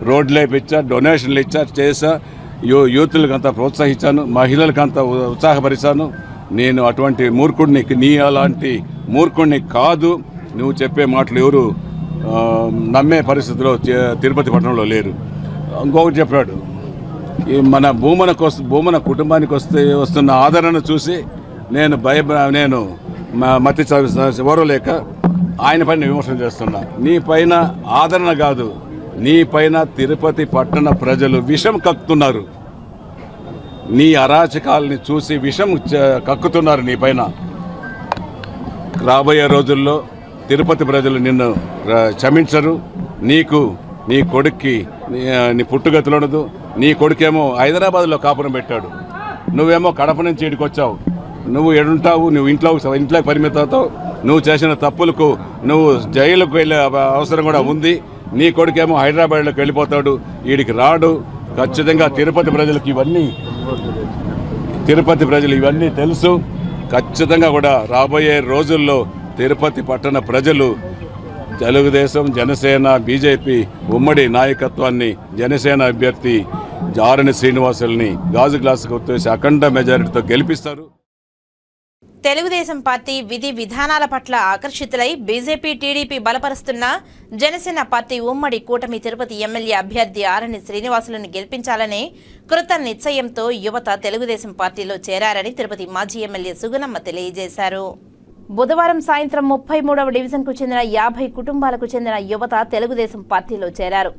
రోడ్లు వేయించా, డొనేషన్లు చేసా, యూత్లకంతా ప్రోత్సహించాను, మహిళలకంతా ఉత్సాహపరిచాను. నేను అటువంటి మూర్ఖుడిని, నీ అలాంటి మూర్ఖుడిని కాదు. నువ్వు చెప్పే మాటలు ఎవరు నమ్మే పరిస్థితిలో తిరుపతి పట్టణంలో లేరు. ఇంకొకటి చెప్పాడు, ఈ మన భూమన కుటుంబానికి వస్తున్న ఆదరణ చూసి నేను మతి ఓరలేక ఆయన పైన విమర్శలు చేస్తున్నా. నీ పైన ఆదరణ కాదు, నీ పైన తిరుపతి పట్టణ ప్రజలు విషం కక్కుతున్నారు. నీ అరాచకాలని చూసి విషం కక్కుతున్నారు నీ పైన. రాబోయే రోజుల్లో తిరుపతి ప్రజలు నిన్ను క్షమించరు. నీ కొడుక్కి నీ పుట్టుగతులు ఉండదు. నీ కొడుకేమో హైదరాబాద్లో కాపురం పెట్టాడు, నువ్వేమో కడప నుంచి ఇక్కడికి వచ్చావు. నువ్వు ఎడుంటావు, నువ్వు ఇంట్లోకి పరిమితం అవుతావు. నువ్వు చేసిన తప్పులకు నువ్వు జైలుకు వెళ్ళే అవసరం కూడా ఉంది. నీ కొడుకేమో హైదరాబాద్లోకి వెళ్ళిపోతాడు, వీడికి రాడు. ఖచ్చితంగా తిరుపతి ప్రజలు ఇవన్నీ తెలుసు. ఖచ్చితంగా కూడా రాబోయే రోజుల్లో తిరుపతి పట్టణ ప్రజలు తెలుగుదేశం, జనసేన, బీజేపీ ఉమ్మడి నాయకత్వాన్ని, జనసేన అభ్యర్థి ఆరణి శ్రీనివాసుల్ని గాజు గ్లాసు కొట్టేసి అఖండ మెజారిటీతో గెలిపిస్తారు. తెలుగుదేశం పార్టీ విధి విధానాల పట్ల ఆకర్షితులై బీజేపీ, టీడీపీ బలపరుస్తున్న జనసేన పార్టీ ఉమ్మడి కూటమి తిరుపతి ఎమ్మెల్యే అభ్యర్థి ఆరణి శ్రీనివాసులను గెలిపించాలనే కృత నిశ్చయంతో యువత తెలుగుదేశం పార్టీలో చేరారని తిరుపతి మాజీ ఎమ్మెల్యే సుగుణమ్మ తెలియజేశారు. బుధవారం సాయంత్రం 33వ డివిజన్కు చెందిన 50 కుటుంబాలకు చెందిన యువత తెలుగుదేశం పార్టీలో చేరారు.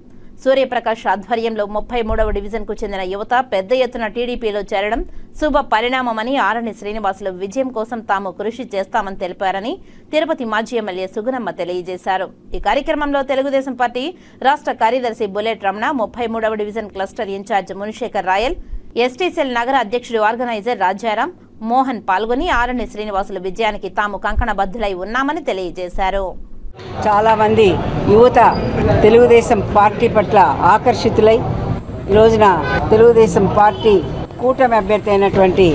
సూర్యప్రకాష్ ఆధ్వర్యంలో 33వ డివిజన్కు చెందిన యువత పెద్ద ఎత్తున టీడీపీలో చేరడం శుభ పరిణామమని, ఆరణి శ్రీనివాసులు విజయం కోసం తాము కృషి చేస్తామని తెలిపారని తిరుపతి మాజీ ఎమ్మెల్యే సుగుణమ్మ తెలియజేశారు. ఈ కార్యక్రమంలో తెలుగుదేశం పార్టీ రాష్ట్ర కార్యదర్శి బుల్లెట్ రమణ, 33వ division cluster incharge Munishekar Rayal, ST cell నగర అధ్యక్షుడు ఆర్గనైజర్ రాజారాం, మోహన్ పాల్గొని ఆరణి శ్రీనివాసుల విజయానికి తాము కంకణబద్ధులై ఉన్నామని తెలియజేశారు. చాలామంది యువత తెలుగుదేశం పార్టీ పట్ల ఆకర్షితులై ఈ రోజున తెలుగుదేశం పార్టీ కూటమి అభ్యర్థి అయినటువంటి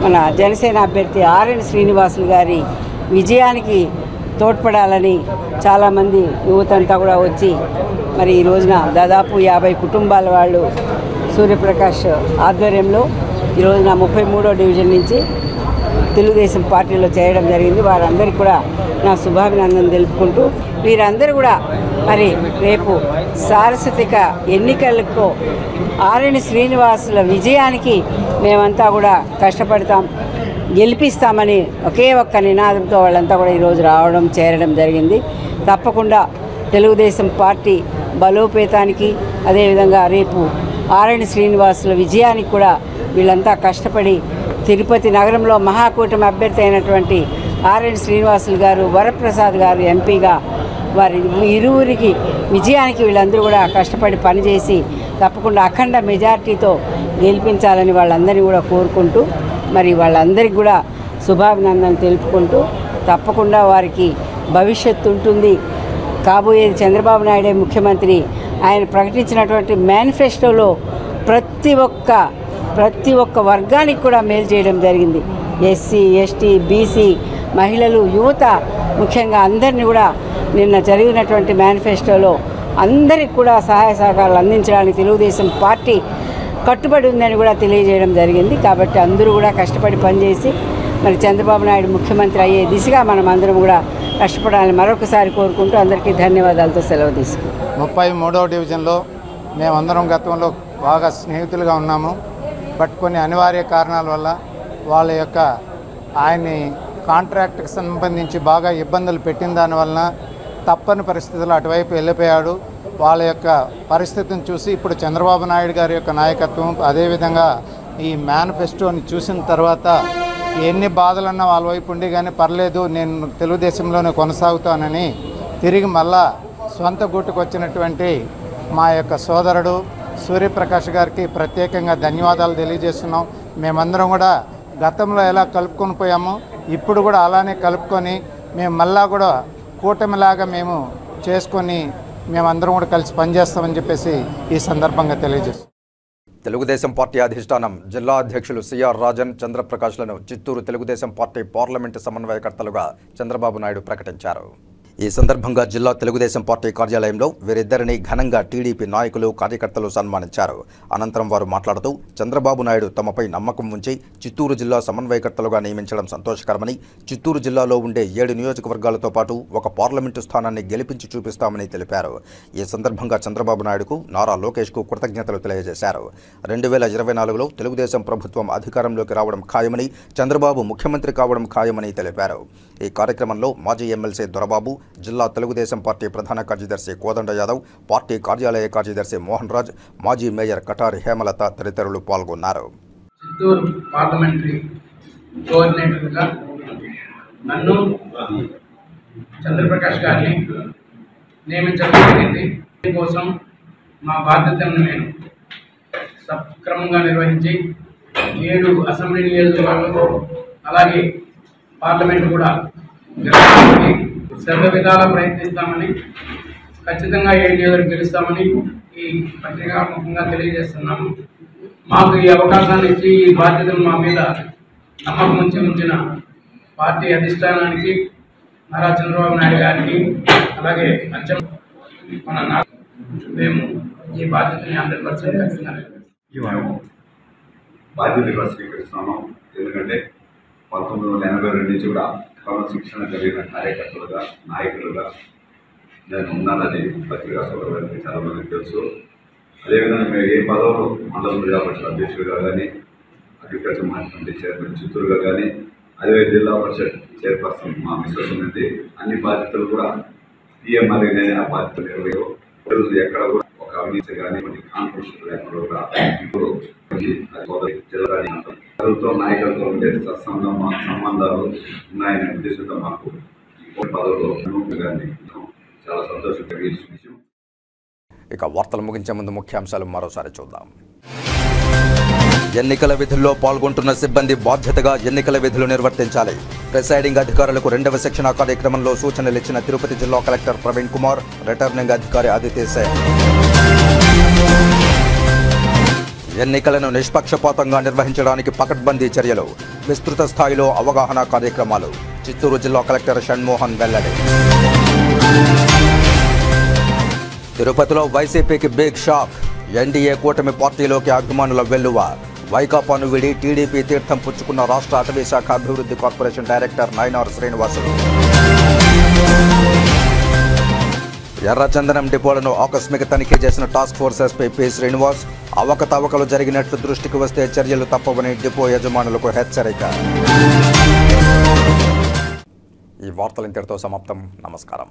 మన జనసేన అభ్యర్థి ఆరణి శ్రీనివాసులు గారి విజయానికి తోడ్పడాలని చాలామంది యువత అంతా కూడా వచ్చి మరి ఈ రోజున దాదాపు 50 కుటుంబాల వాళ్ళు సూర్యప్రకాష్ ఆధ్వర్యంలో ఈ రోజున 33వ డివిజన్ నుంచి తెలుగుదేశం పార్టీలో చేయడం జరిగింది. వారందరికీ కూడా నా శుభాభినందనలు తెలుపుకుంటూ వీరందరూ కూడా మరి రేపు సాంస్కృతిక ఎన్నికలకు ఆరణి శ్రీనివాసుల విజయానికి మేమంతా కూడా కష్టపడతాం, గెలిపిస్తామని ఒకే ఒక్క నినాదంతో వాళ్ళంతా కూడా ఈరోజు చేరడం జరిగింది. తప్పకుండా తెలుగుదేశం పార్టీ బలోపేతానికి, అదేవిధంగా రేపు ఆరణి శ్రీనివాసుల విజయానికి కూడా వీళ్ళంతా కష్టపడి తిరుపతి నగరంలో మహాకూటమి అభ్యర్థి అయినటువంటి ఆరణి శ్రీనివాసులు గారు, వరప్రసాద్ గారు ఎంపీగా వారి ఇరువురికి విజయానికి వీళ్ళందరూ కూడా కష్టపడి పనిచేసి తప్పకుండా అఖండ మెజార్టీతో గెలిపించాలని వాళ్ళందరినీ కూడా కోరుకుంటూ మరి వాళ్ళందరికీ కూడా శుభాభినందనలు తెలుపుకుంటూ తప్పకుండా వారికి భవిష్యత్తు ఉంటుంది. కాబోయేది చంద్రబాబు నాయుడే ముఖ్యమంత్రి. ఆయన ప్రకటించినటువంటి మేనిఫెస్టోలో ప్రతి ఒక్క వర్గానికి కూడా మేలు చేయడం జరిగింది. ఎస్సీ, ఎస్టీ, బీసీ, మహిళలు, యువత, ముఖ్యంగా అందరినీ కూడా నిన్న జరిగినటువంటి మేనిఫెస్టోలో అందరికి కూడా సహాయ సహకారాలు అందించడానికి తెలుగుదేశం పార్టీ కట్టుబడి ఉందని కూడా తెలియజేయడం జరిగింది. కాబట్టి అందరూ కూడా కష్టపడి పనిచేసి మరి చంద్రబాబు నాయుడు ముఖ్యమంత్రి అయ్యే దిశగా మనం అందరం కూడా కష్టపడాలని మరొకసారి కోరుకుంటూ అందరికీ ధన్యవాదాలతో సెలవు తీసుకుంటాం. 33వ డివిజన్లో మేమందరం గతంలో బాగా స్నేహితులుగా ఉన్నాము. బట్ కొన్ని అనివార్య కారణాల వల్ల వాళ్ళ యొక్క ఆయన్ని కాంట్రాక్ట్కి సంబంధించి బాగా ఇబ్బందులు పెట్టిన దానివలన తప్పని పరిస్థితుల్లో అటువైపు వెళ్ళిపోయాడు. వాళ్ళ యొక్క పరిస్థితిని చూసి ఇప్పుడు చంద్రబాబు నాయుడు గారి యొక్క నాయకత్వం, అదేవిధంగా ఈ మేనిఫెస్టోని చూసిన తర్వాత ఎన్ని బాధలున్నా వాళ్ళ వైపు ఉండి కానీ పర్లేదు, నేను తెలుగుదేశంలోనే కొనసాగుతానని తిరిగి మళ్ళా సొంత గూటుకు వచ్చినటువంటి మా యొక్క సోదరుడు సూర్యప్రకాష్ గారికి ప్రత్యేకంగా ధన్యవాదాలు తెలియజేస్తున్నాం. మేమందరం కూడా గతంలో ఎలా కలుపుకొని పోయామో ఇప్పుడు కూడా అలానే కలుపుకొని మేము మళ్ళా కూడా కూటమిలాగా మేము చేసుకొని మేమందరం కూడా కలిసి పనిచేస్తామని చెప్పేసి ఈ సందర్భంగా తెలియజేస్తాం. తెలుగుదేశం పార్టీ అధిష్టానం జిల్లా అధ్యక్షులు సిఆర్ రాజన్, చంద్రప్రకాష్లను చిత్తూరు తెలుగుదేశం పార్టీ పార్లమెంటు సమన్వయకర్తలుగా చంద్రబాబు నాయుడు ప్రకటించారు. ఈ సందర్భంగా జిల్లా తెలుగుదేశం పార్టీ కార్యాలయంలో వీరిద్దరిని ఘనంగా టీడీపీ నాయకులు, కార్యకర్తలు సన్మానించారు. అనంతరం వారు మాట్లాడుతూ చంద్రబాబు నాయుడు తమపై నమ్మకం ఉంచి చిత్తూరు జిల్లా సమన్వయకర్తలుగా నియమించడం సంతోషకరమని, చిత్తూరు జిల్లాలో ఉండే 7 నియోజకవర్గాలతో పాటు ఒక పార్లమెంటు స్థానాన్ని గెలిపించి చూపిస్తామని తెలిపారు. ఈ సందర్భంగా చంద్రబాబు నాయుడుకు, నారా లోకేష్కు కృతజ్ఞతలు తెలియజేశారు. 2024లో తెలుగుదేశం ప్రభుత్వం అధికారంలోకి రావడం ఖాయమని, చంద్రబాబు ముఖ్యమంత్రి కావడం ఖాయమని తెలిపారు. ఈ కార్యక్రమంలో మాజీ ఎమ్మెల్సీ దొరబాబు, జిల్లా తెలుగుదేశం పార్టీ ప్రధాన కార్యదర్శి కోదండ యాదవ్, పార్టీ కార్యాలయ కార్యదర్శి మోహన్ రాజ్, మాజీ మేయర్ కటారి హేమలత తదితరులు పాల్గొన్నారు. చిత్తూరు పార్లమెంటరీ కోఆర్డినేటర్గా నన్ను చంద్రప్రకాష్ గారిని నియమించడం జరిగింది. దీనికోసం మా బాధ్యతలను నేను సక్రమంగా నిర్వహించి 7 అసెంబ్లీ నియోజకవర్గాలు అలాగే పార్లమెంటు కూడా గెలవడానికి సర్వ విధాలా ప్రయత్నిస్తామని, ఖచ్చితంగా 7 నియోజకవర్గాలు గెలుస్తామని ఈ పత్రికాముఖంగా తెలియజేస్తున్నాము. మాకు ఈ అవకాశాన్ని ఇచ్చి ఈ బాధ్యతను మా మీద నమ్మకం ఉంచిన పార్టీ అధిష్టానానికి, నారా చంద్రబాబు నాయుడు గారికి, అలాగే మేము ఈ బాధ్యతని 100% ఖచ్చితంగా బాధ్యతగా స్వీకరిస్తున్నాము. ఎందుకంటే 1982 నుంచి కూడా క్రమశిక్షణ కలిగిన కార్యకర్తలుగా, నాయకులుగా నేను ఉన్నానని పత్రికా సోదరులకి చాలా మందికి తెలుసు. అదేవిధంగా మేము ఏ పదవులు మండల ప్రజా పరిషత్ అధ్యక్షులుగా కానీ, అగ్రికల్చర్ మార్కెట్ చైర్మన్ చిత్తూరుగా కానీ, అదే జిల్లా పరిషత్ చైర్పర్సన్ మా మిస్సెస్ ఉన్నది, అన్ని బాధ్యతలు కూడా పిఎంఆర్ నేను ఆ బాధ్యతలు నిర్వహించు ఎక్కడ కూడా ఒక అవినీతి కానీ కొన్ని కాన్ఫరెన్స్ లేకుండా కూడా ఇప్పుడు జిల్లా ప్రభుత్వం నాయకులతో ఉండే సంబంధాలు ఉన్నాయనే ఉద్దేశంతో మాకు పదవులు గారిని చాలా సంతోషం కలిగించిన విషయం. ఇక వార్తలు ముగించే ముందు ముఖ్యాంశాలు మరోసారి చూద్దాం. ఎన్నికల విధుల్లో పాల్గొంటున్న సిబ్బంది బాధ్యతగా ఎన్నికల విధులు నిర్వర్తించాలి. ప్రిసైడింగ్ అధికారులకు 2వ శిక్షణ కార్యక్రమంలో సూచనలు ఇచ్చిన తిరుపతి జిల్లా కలెక్టర్ ప్రవీణ్ కుమార్, రిటర్నింగ్ అధికారి ఆదిత్య సేన్. ఎన్నికలను నిష్పక్షపాతంగా నిర్వహించడానికి పకడ్బందీ చర్యలు, విస్తృత స్థాయిలో అవగాహన కార్యక్రమాలు. చిత్తూరు జిల్లా కలెక్టర్ షణ్మోహన్ వెల్లడి. తిరుపతిలో వైసీపీకి బిగ్ షాక్. ఎన్డీఏ కూటమి పార్టీలోకి అభిమానుల వెల్లువ. వైకాపాను విడి టీడీపీ తీర్థం పుచ్చుకున్న రాష్ట్ర అటవీ శాఖ అభివృద్ధి కార్పొరేషన్ డైరెక్టర్ నయనార్ శ్రీనివాసులు. ఎర్రచందనం డిపోలను ఆకస్మిక తనిఖీ చేసిన task force SP P Srinivas. అవకతవకలు జరిగినట్లు దృష్టికి వస్తే చర్యలు తప్పవని డిపో యజమానులకు హెచ్చరిక. ఈ వార్తలు ఇంతటితో సమాప్తం. నమస్కారం.